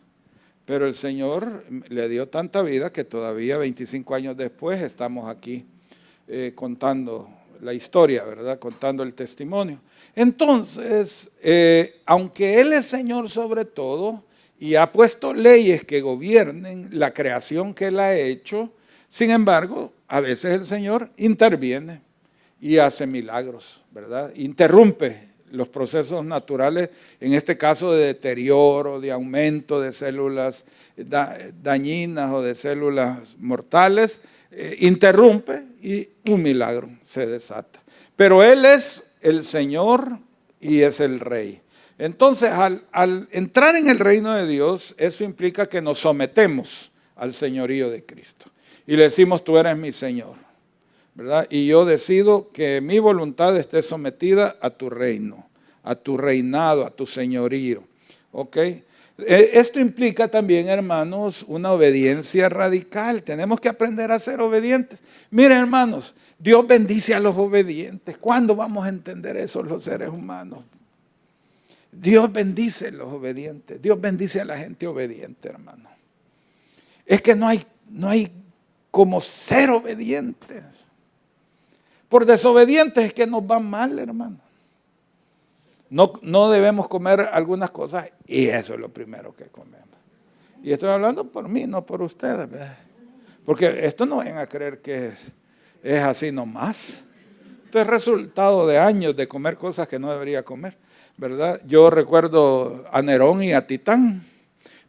Pero el Señor le dio tanta vida que todavía 25 años después estamos aquí contando la historia, ¿verdad? Contando el testimonio. Entonces, aunque Él es Señor sobre todo y ha puesto leyes que gobiernen la creación que Él ha hecho, sin embargo, a veces el Señor interviene y hace milagros, ¿verdad? Interrumpe los procesos naturales, en este caso de deterioro, de aumento de células dañinas o de células mortales, interrumpe y un milagro se desata. Pero Él es el Señor y es el Rey. Entonces, al entrar en el reino de Dios, eso implica que nos sometemos al señorío de Cristo. Y le decimos, tú eres mi Señor, ¿verdad? Y yo decido que mi voluntad esté sometida a tu reino, a tu reinado, a tu señorío. ¿Ok? Esto implica también, hermanos, una obediencia radical. Tenemos que aprender a ser obedientes. Miren, hermanos, Dios bendice a los obedientes. ¿Cuándo vamos a entender eso los seres humanos? Dios bendice a los obedientes. Dios bendice a la gente obediente, hermano. Es que no hay como ser obedientes. Por desobedientes es que nos va mal, hermano. No debemos comer algunas cosas y eso es lo primero que comemos. Y estoy hablando por mí, no por ustedes, ¿verdad? Porque esto no vayan a creer que es así nomás. Esto es resultado de años de comer cosas que no debería comer, ¿verdad? Yo recuerdo a Nerón y a Titán,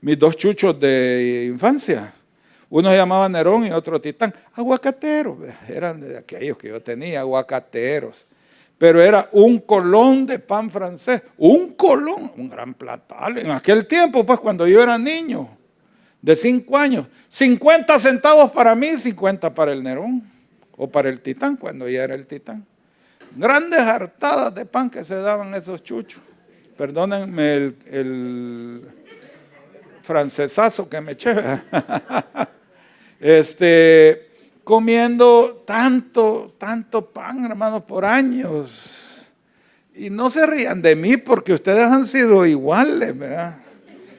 mis dos chuchos de infancia. Uno se llamaba Nerón y otro Titán. Aguacateros, eran de aquellos que yo tenía, aguacateros. Pero era un colón de pan francés, un colón, un gran platal. En aquel tiempo, pues cuando yo era niño, de 5 años, 50 centavos para mí, 50 para el Nerón, o para el Titán, cuando ya era el Titán. Grandes hartadas de pan que se daban esos chuchos. Perdónenme el francesazo que me eché. Comiendo tanto pan, hermanos, por años. Y no se rían de mí porque ustedes han sido iguales, ¿verdad?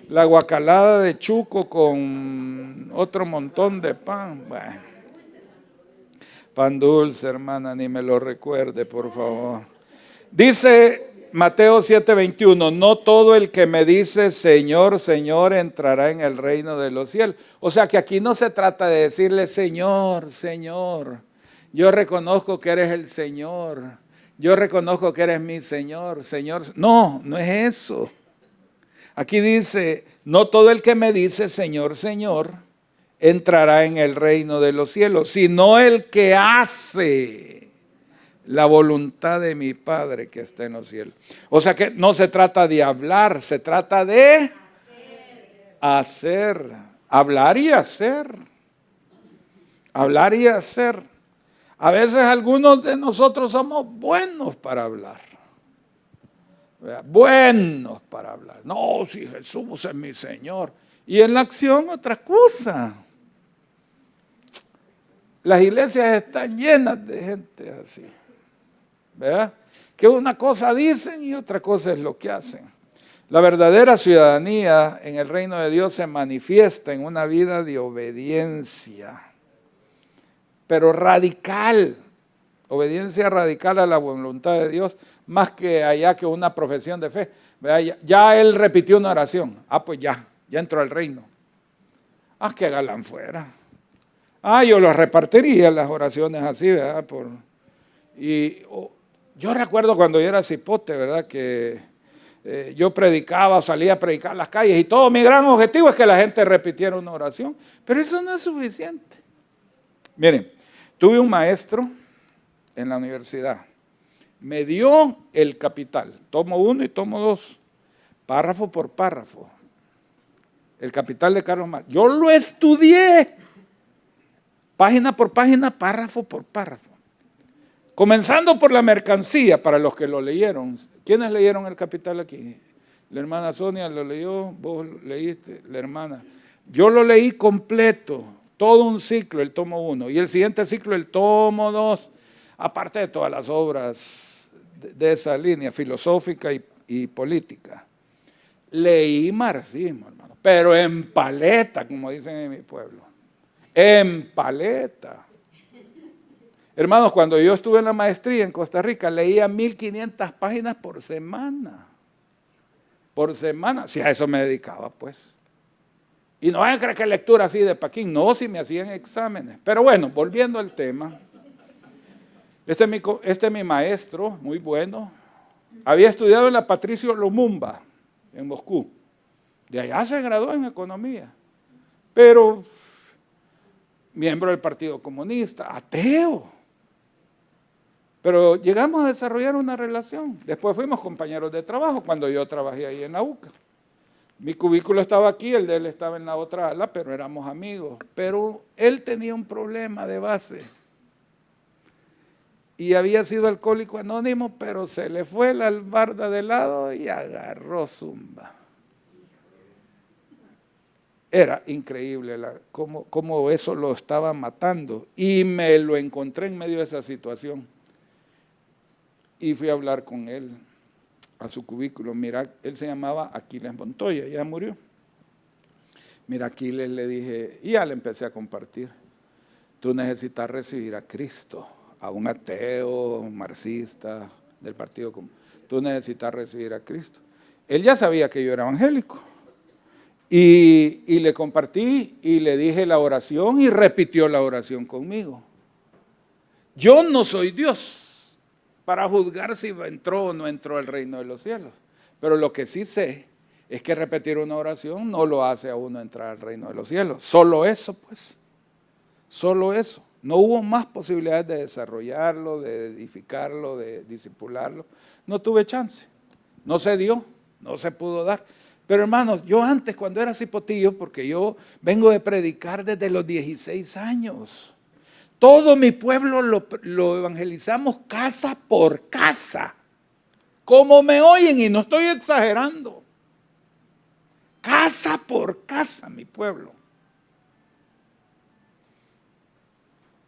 La guacalada de chuco con otro montón de pan. Bueno, pan dulce, hermana, ni me lo recuerde, por favor. Dice Mateo 7:21, no todo el que me dice Señor, Señor entrará en el reino de los cielos. O sea que aquí no se trata de decirle Señor, Señor, yo reconozco que eres el Señor, yo reconozco que eres mi Señor, Señor. No, no es eso. Aquí dice, no todo el que me dice Señor, Señor, entrará en el reino de los cielos, sino el que hace la voluntad de mi Padre que está en los cielos. O sea que no se trata de hablar, se trata de hacer. Hablar y hacer. Hablar y hacer. A veces algunos de nosotros somos buenos para hablar. Buenos para hablar. No, si Jesús es mi Señor. Y en la acción otra cosa. Las iglesias están llenas de gente así. ¿Verdad? Que una cosa dicen y otra cosa es lo que hacen. La verdadera ciudadanía en el reino de Dios se manifiesta en una vida de obediencia, pero radical. Obediencia radical a la voluntad de Dios, más que allá que una profesión de fe. Ya él repitió una oración. Pues ya entró al reino. Que galán fuera. Yo lo repartiría las oraciones así, ¿verdad? Yo recuerdo cuando yo era cipote, ¿verdad? Que yo predicaba, salía a predicar en las calles y todo mi gran objetivo es que la gente repitiera una oración. Pero eso no es suficiente. Miren, tuve un maestro en la universidad. Me dio el Capital, tomo 1 y tomo 2, párrafo por párrafo. El Capital de Carlos Marx. Yo lo estudié, página por página, párrafo por párrafo. Comenzando por la mercancía, para los que lo leyeron. ¿Quiénes leyeron el Capital aquí? La hermana Sonia lo leyó, vos leíste, la hermana. Yo lo leí completo, todo un ciclo, el tomo 1, y el siguiente ciclo, el tomo 2. Aparte de todas las obras de esa línea filosófica y política. Leí marxismo, hermano, pero en paleta, como dicen en mi pueblo. En paleta. Hermanos, cuando yo estuve en la maestría en Costa Rica, leía 1500 páginas por semana. Por semana. Si a eso me dedicaba, pues. Y no vayan a creer que lectura así de Paquín. No, si me hacían exámenes. Pero bueno, volviendo al tema. Este es mi maestro, muy bueno. Había estudiado en la Patricio Lumumba, en Moscú. De allá se graduó en economía. Pero miembro del Partido Comunista, ateo. Pero llegamos a desarrollar una relación. Después fuimos compañeros de trabajo cuando yo trabajé ahí en la UCA. Mi cubículo estaba aquí, el de él estaba en la otra ala, pero éramos amigos. Pero él tenía un problema de base. Y había sido alcohólico anónimo, pero se le fue la albarda de lado y agarró zumba. Era increíble cómo eso lo estaba matando. Y me lo encontré en medio de esa situación. Y fui a hablar con él a su cubículo. Mira, él se llamaba Aquiles Montoya, ya murió. Mira, Aquiles, le dije, y ya le empecé a compartir. Tú necesitas recibir a Cristo. A un ateo, marxista, del Partido Comunista. Tú necesitas recibir a Cristo. Él ya sabía que yo era evangélico. Y le compartí y le dije la oración y repitió la oración conmigo. Yo no soy Dios para juzgar si entró o no entró al reino de los cielos. Pero lo que sí sé es que repetir una oración no lo hace a uno entrar al reino de los cielos. Solo eso, pues. Solo eso. No hubo más posibilidades de desarrollarlo, de edificarlo, de discipularlo. No tuve chance. No se dio, no se pudo dar. Pero hermanos, yo antes cuando era cipotillo, porque yo vengo de predicar desde los 16 años. Todo mi pueblo lo evangelizamos casa por casa. Como me oyen y no estoy exagerando. Casa por casa mi pueblo.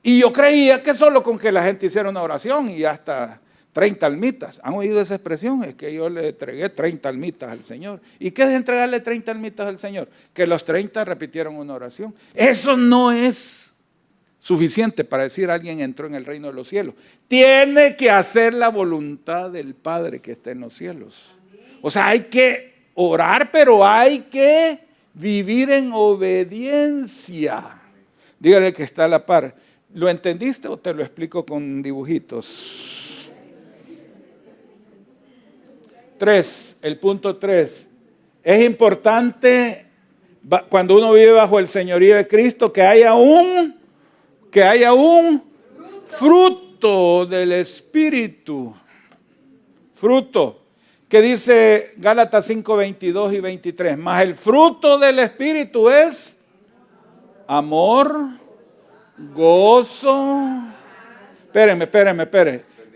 Y yo creía que solo con que la gente hiciera una oración y hasta 30 almitas. ¿Han oído esa expresión? Es que yo le entregué 30 almitas al Señor. ¿Y qué es entregarle 30 almitas al Señor? Que los 30 repitieron una oración. Eso no es suficiente para decir alguien entró en el reino de los cielos. Tiene que hacer la voluntad del Padre que está en los cielos. O sea, hay que orar, pero hay que vivir en obediencia. Dígale que está a la par. ¿Lo entendiste o te lo explico con dibujitos? 3, el punto 3. Es importante cuando uno vive bajo el señorío de Cristo que haya un fruto del Espíritu. Fruto. Que dice Gálatas 5, 22 y 23. Mas el fruto del Espíritu es amor, gozo. Espérenme.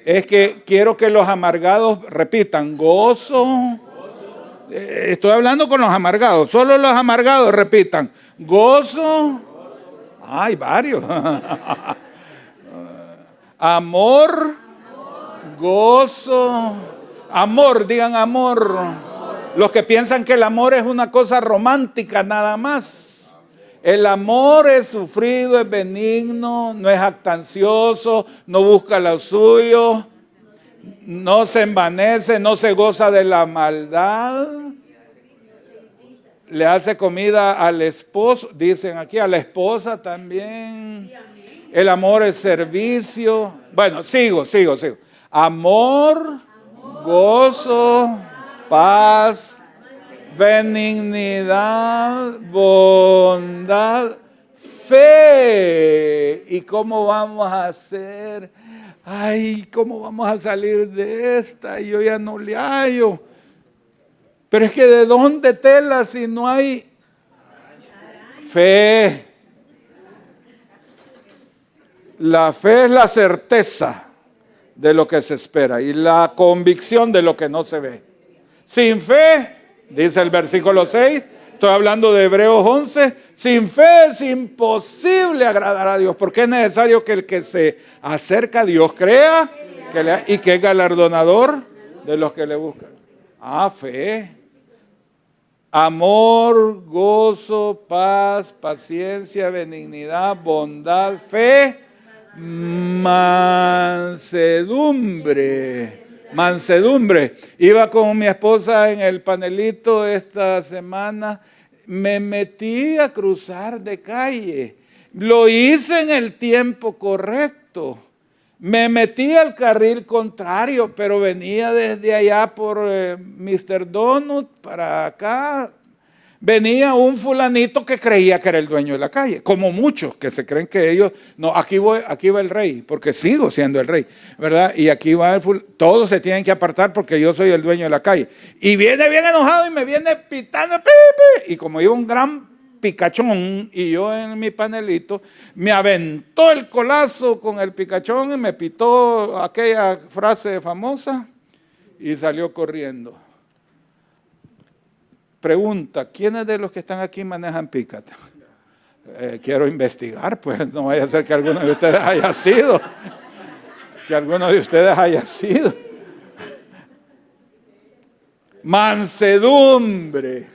Es que quiero que los amargados repitan. Gozo. Estoy hablando con los amargados. Solo los amargados repitan. Gozo. Hay varios. Amor, gozo. Amor, digan amor. Los que piensan que el amor es una cosa romántica nada más. El amor es sufrido, es benigno, no es jactancioso, no busca lo suyo, no se envanece, no se goza de la maldad. Le hace comida al esposo, dicen aquí, a la esposa también. El amor es servicio. Bueno, sigo. Amor, gozo, paz, benignidad, bondad, fe. ¿Y cómo vamos a hacer? Ay, ¿cómo vamos a salir de esta? Yo ya no le hallo. Pero es que ¿de dónde tela si no hay fe? La fe es la certeza de lo que se espera y la convicción de lo que no se ve. Sin fe, dice el versículo 6, estoy hablando de Hebreos 11, sin fe es imposible agradar a Dios, porque es necesario que el que se acerca a Dios crea y que es galardonador de los que le buscan. Fe. Amor, gozo, paz, paciencia, benignidad, bondad, fe, mansedumbre. Iba con mi esposa en el panelito esta semana. Me metí a cruzar de calle. Lo hice en el tiempo correcto. Me metí al carril contrario, pero venía desde allá por Mr. Donut para acá. Venía un fulanito que creía que era el dueño de la calle, como muchos que se creen que ellos, no, aquí va el rey, porque sigo siendo el rey, ¿verdad? Y aquí va todos se tienen que apartar porque yo soy el dueño de la calle. Y viene bien enojado y me viene pitando, y como iba un gran picachón y yo en mi panelito, me aventó el colazo con el picachón y me pitó aquella frase famosa y salió corriendo. Pregunta, ¿quiénes de los que están aquí manejan pícata? Quiero investigar, pues no vaya a ser que alguno de ustedes haya sido. Mansedumbre.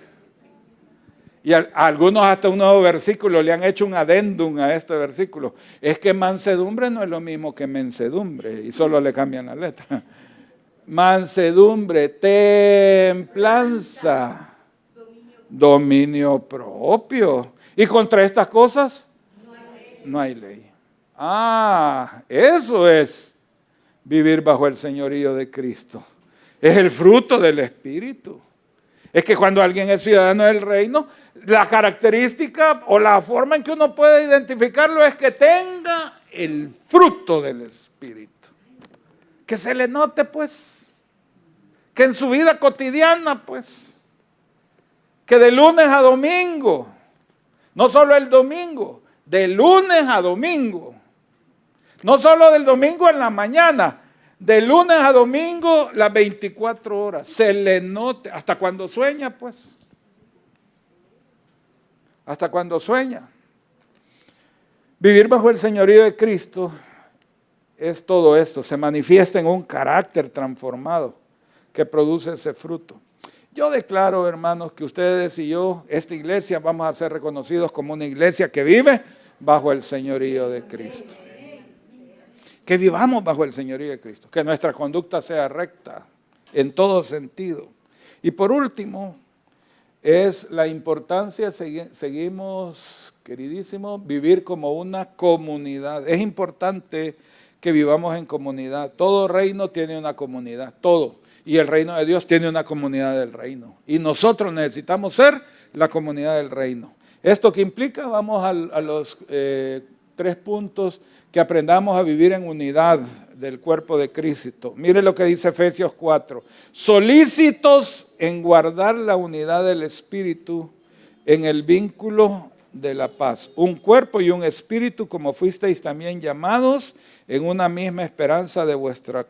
Y a algunos hasta un nuevo versículo le han hecho un adendum a este versículo. Es que mansedumbre no es lo mismo que mensedumbre y solo le cambian la letra. Mansedumbre, templanza, dominio propio. Y contra estas cosas no hay ley. Eso es vivir bajo el señorío de Cristo. Es el fruto del Espíritu. Es que cuando alguien es ciudadano del reino, la característica o la forma en que uno puede identificarlo es que tenga el fruto del Espíritu. Que se le note, pues. Que en su vida cotidiana, pues. Que de lunes a domingo, no solo el domingo, de lunes a domingo. No solo del domingo en la mañana, de lunes a domingo las 24 horas. Se le note, hasta cuando sueña, pues. Hasta cuando sueña. Vivir bajo el señorío de Cristo es todo esto. Se manifiesta en un carácter transformado que produce ese fruto. Yo declaro, hermanos, que ustedes y yo, esta iglesia, vamos a ser reconocidos como una iglesia que vive bajo el señorío de Cristo. Que vivamos bajo el señorío de Cristo. Que nuestra conducta sea recta en todo sentido. Y por último, es la importancia, seguimos, queridísimos, vivir como una comunidad. Es importante que vivamos en comunidad. Todo reino tiene una comunidad, todo. Y el reino de Dios tiene una comunidad del reino. Y nosotros necesitamos ser la comunidad del reino. ¿Esto qué implica? Vamos a los 3 puntos: que aprendamos a vivir en unidad del cuerpo de Cristo. Mire lo que dice Efesios 4. Solícitos en guardar la unidad del Espíritu en el vínculo de la paz. Un cuerpo y un espíritu, como fuisteis también llamados en una misma esperanza de vuestra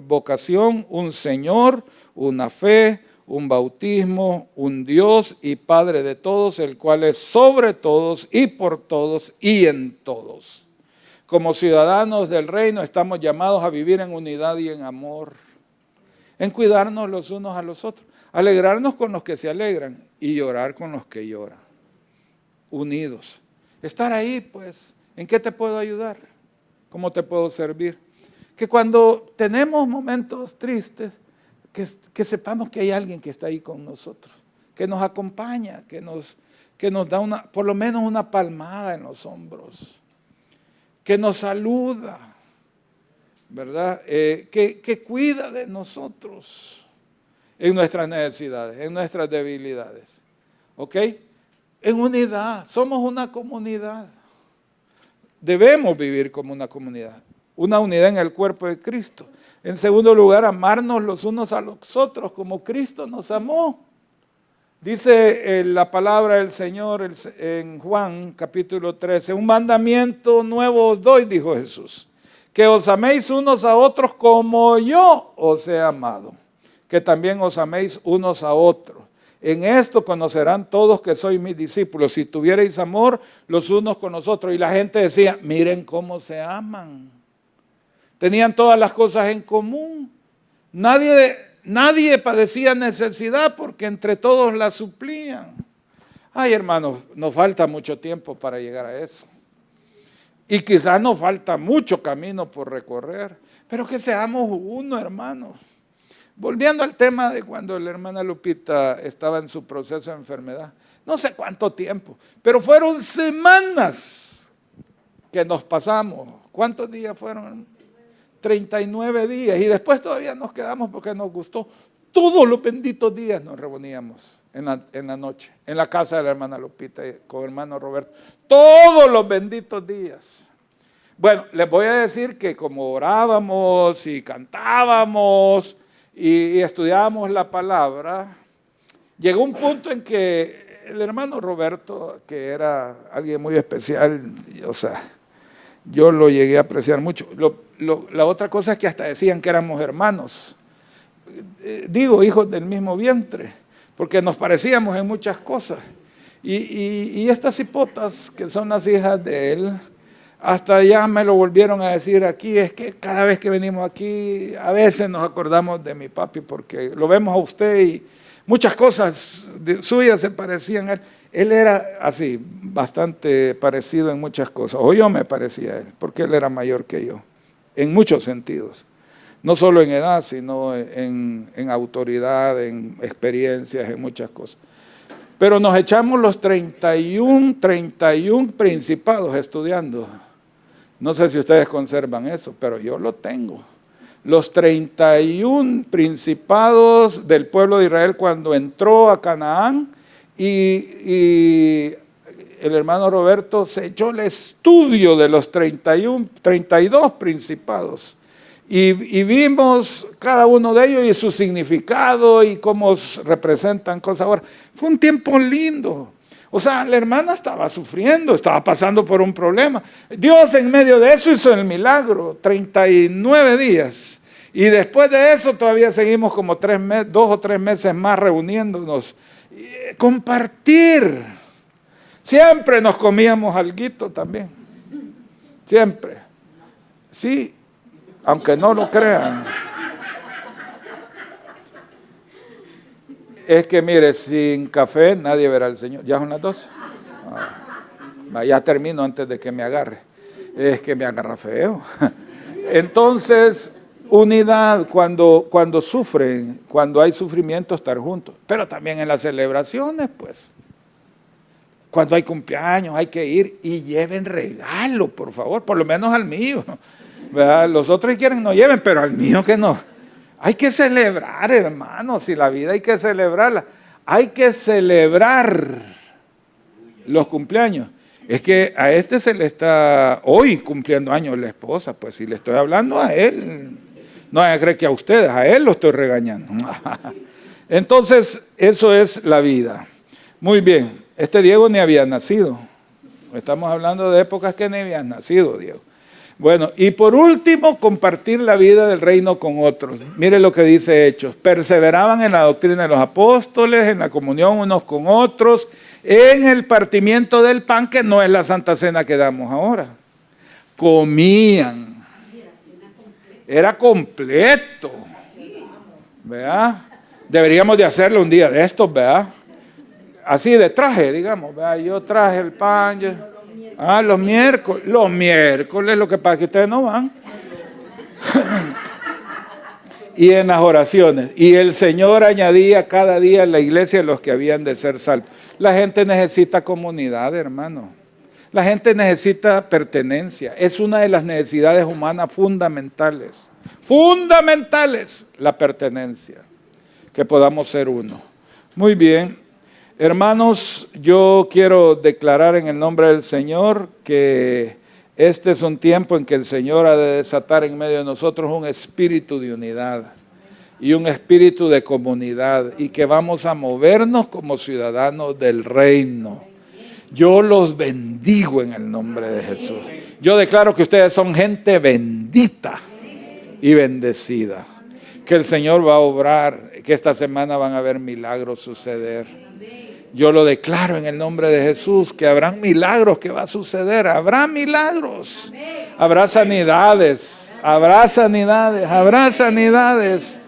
vocación, un Señor, una fe, un bautismo, un Dios y Padre de todos, el cual es sobre todos y por todos y en todos. Como ciudadanos del reino estamos llamados a vivir en unidad y en amor, en cuidarnos los unos a los otros, alegrarnos con los que se alegran y llorar con los que lloran, unidos. Estar ahí, pues, ¿en qué te puedo ayudar? ¿Cómo te puedo servir? Que cuando tenemos momentos tristes, que sepamos que hay alguien que está ahí con nosotros, que nos acompaña, que nos da por lo menos una palmada en los hombros, que nos saluda, ¿verdad? Que cuida de nosotros en nuestras necesidades, en nuestras debilidades. ¿Ok? En unidad, somos una comunidad. Debemos vivir como una comunidad, una unidad en el cuerpo de Cristo. En segundo lugar, amarnos los unos a los otros como Cristo nos amó. Dice la palabra del Señor en Juan capítulo 13, un mandamiento nuevo os doy, dijo Jesús, que os améis unos a otros como yo os he amado, que también os améis unos a otros. En esto conocerán todos que sois mis discípulos, si tuvierais amor los unos con los otros. Y la gente decía, miren cómo se aman. Tenían todas las cosas en común. Nadie padecía necesidad porque entre todos la suplían. Ay, hermanos, nos falta mucho tiempo para llegar a eso. Y quizás nos falta mucho camino por recorrer. Pero que seamos uno, hermanos. Volviendo al tema de cuando la hermana Lupita estaba en su proceso de enfermedad. No sé cuánto tiempo, pero fueron semanas que nos pasamos. ¿Cuántos días fueron? 39 días. Y después todavía nos quedamos porque nos gustó. Todos los benditos días nos reuníamos en la noche, en la casa de la hermana Lupita con el hermano Roberto. Todos los benditos días. Bueno, les voy a decir que como orábamos y cantábamos y estudiábamos la palabra, llegó un punto en que el hermano Roberto, que era alguien muy especial, o sea, yo lo llegué a apreciar mucho. La otra cosa es que hasta decían que éramos hermanos, digo hijos del mismo vientre, porque nos parecíamos en muchas cosas. Y estas hipotas que son las hijas de él, hasta ya me lo volvieron a decir aquí, es que cada vez que venimos aquí, a veces nos acordamos de mi papi, porque lo vemos a usted y muchas cosas suyas se parecían a él. Él era así, bastante parecido en muchas cosas, o yo me parecía a él, porque él era mayor que yo, en muchos sentidos. No solo en edad, sino en autoridad, en experiencias, en muchas cosas. Pero nos echamos los 31 principados estudiando. No sé si ustedes conservan eso, pero yo lo tengo. Los 31 principados del pueblo de Israel cuando entró a Canaán, y el hermano Roberto se echó el estudio de los 32 principados. Y vimos cada uno de ellos y su significado y cómo representan cosas. Ahora, fue un tiempo lindo. O sea, la hermana estaba sufriendo, estaba pasando por un problema. Dios en medio de eso hizo el milagro, 39 días. Y después de eso todavía seguimos como 2 o 3 meses más reuniéndonos. Compartir. Siempre nos comíamos alguito también. Siempre. Sí. Aunque no lo crean. Es que mire, sin café nadie verá al Señor. ¿Ya son las 12? Ya termino antes de que me agarre. Es que me agarra feo. Entonces, unidad, cuando sufren, cuando hay sufrimiento, estar juntos. Pero también en las celebraciones, pues. Cuando hay cumpleaños hay que ir y lleven regalo, por favor, por lo menos al mío. ¿verdad? Los otros quieren no lleven, pero al mío que no. Hay que celebrar, hermanos, y la vida hay que celebrarla. Hay que celebrar los cumpleaños. Es que a este se le está hoy cumpliendo años la esposa, pues si le estoy hablando a él, no cree que a ustedes, a él lo estoy regañando. Entonces, eso es la vida. Muy bien, este Diego ni había nacido. Estamos hablando de épocas que ni habían nacido, Diego. Bueno, y por último, compartir la vida del reino con otros. Mire lo que dice Hechos. Perseveraban en la doctrina de los apóstoles, en la comunión unos con otros, en el partimiento del pan, que no es la Santa Cena que damos ahora. Comían. Era completo. ¿Verdad? Deberíamos de hacerlo un día de estos, ¿verdad? Así de traje, digamos, ¿verdad? Yo traje el pan. Los miércoles. Los miércoles, lo que pasa es que ustedes no van. Y en las oraciones. Y el Señor añadía cada día en la iglesia los que habían de ser salvos. La gente necesita comunidad, hermano. La gente necesita pertenencia. Es una de las necesidades humanas fundamentales. Fundamentales, la pertenencia. Que podamos ser uno. Muy bien. Hermanos, yo quiero declarar en el nombre del Señor que este es un tiempo en que el Señor ha de desatar en medio de nosotros un espíritu de unidad y un espíritu de comunidad, y que vamos a movernos como ciudadanos del reino. Yo los bendigo en el nombre de Jesús. Yo declaro que ustedes son gente bendita y bendecida. Que el Señor va a obrar, que esta semana van a haber milagros suceder. Yo lo declaro en el nombre de Jesús, que habrán milagros que va a suceder. Habrá milagros. Habrá sanidades. Habrá sanidades. Habrá sanidades.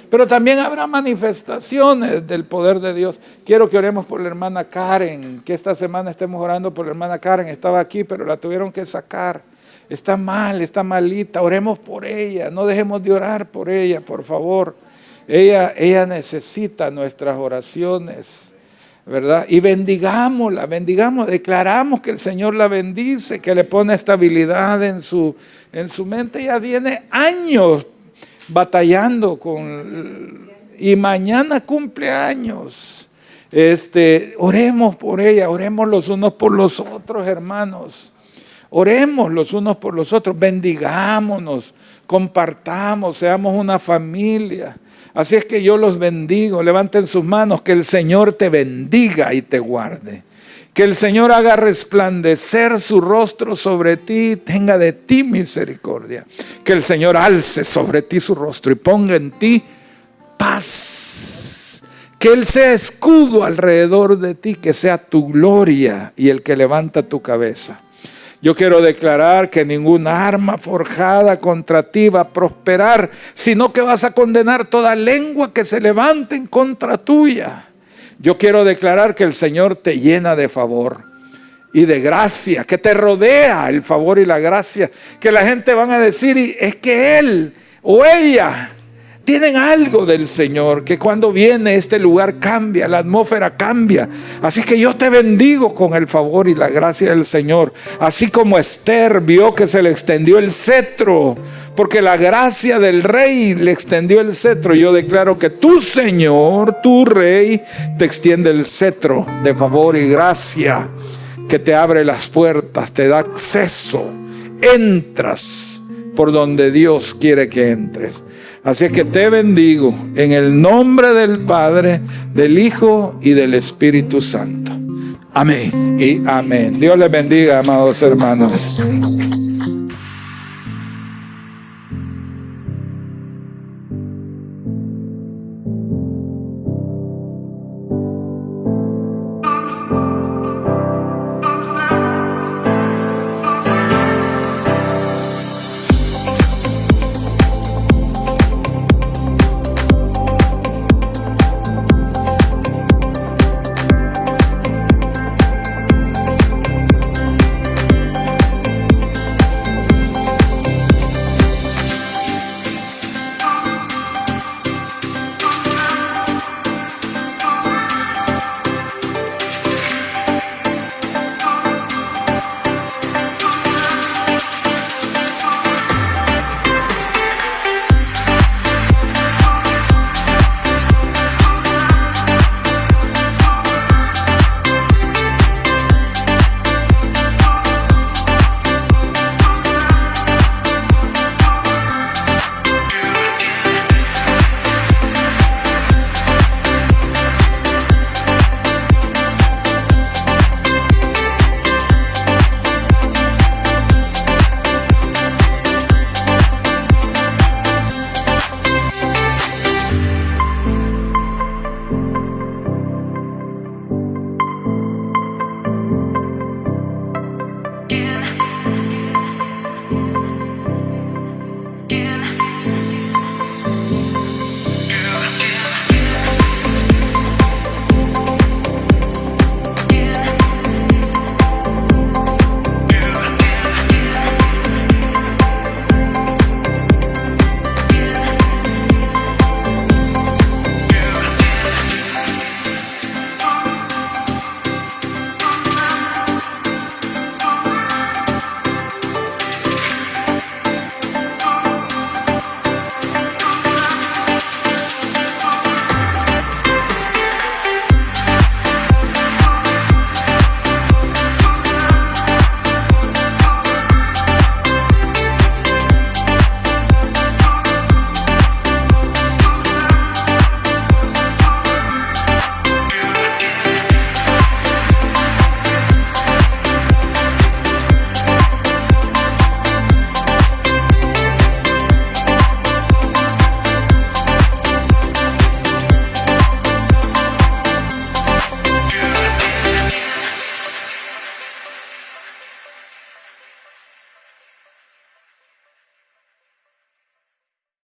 Pero también habrá manifestaciones del poder de Dios. Quiero que oremos por la hermana Karen, que esta semana estemos orando por la hermana Karen. Estaba aquí, pero la tuvieron que sacar. Está mal, está malita. Oremos por ella. No dejemos de orar por ella, por favor. Ella necesita nuestras oraciones, ¿verdad? Y bendigámosla, declaramos que el Señor la bendice, que le pone estabilidad en su mente. Ella viene años batallando y mañana cumple años. Oremos por ella, oremos los unos por los otros, hermanos. Oremos los unos por los otros, bendigámonos, compartamos, seamos una familia. Así es que yo los bendigo. Levanten sus manos. Que el Señor te bendiga y te guarde. Que el Señor haga resplandecer su rostro sobre ti y tenga de ti misericordia. Que el Señor alce sobre ti su rostro y ponga en ti paz. Que Él sea escudo alrededor de ti, que sea tu gloria y el que levanta tu cabeza. Yo quiero declarar que ninguna arma forjada contra ti va a prosperar, sino que vas a condenar toda lengua que se levante en contra tuya. Yo quiero declarar que el Señor te llena de favor y de gracia, que te rodea el favor y la gracia, que la gente van a decir, y es que él o ella tienen algo del Señor, que cuando viene este lugar cambia, la atmósfera cambia. Así que yo te bendigo con el favor y la gracia del Señor. Así como Esther vio que se le extendió el cetro, porque la gracia del rey le extendió el cetro. Yo declaro que tu Señor, tu Rey, te extiende el cetro de favor y gracia, que te abre las puertas, te da acceso, entras por donde Dios quiere que entres. Así es que te bendigo en el nombre del Padre, del Hijo y del Espíritu Santo. Amén y amén. Dios les bendiga, amados hermanos.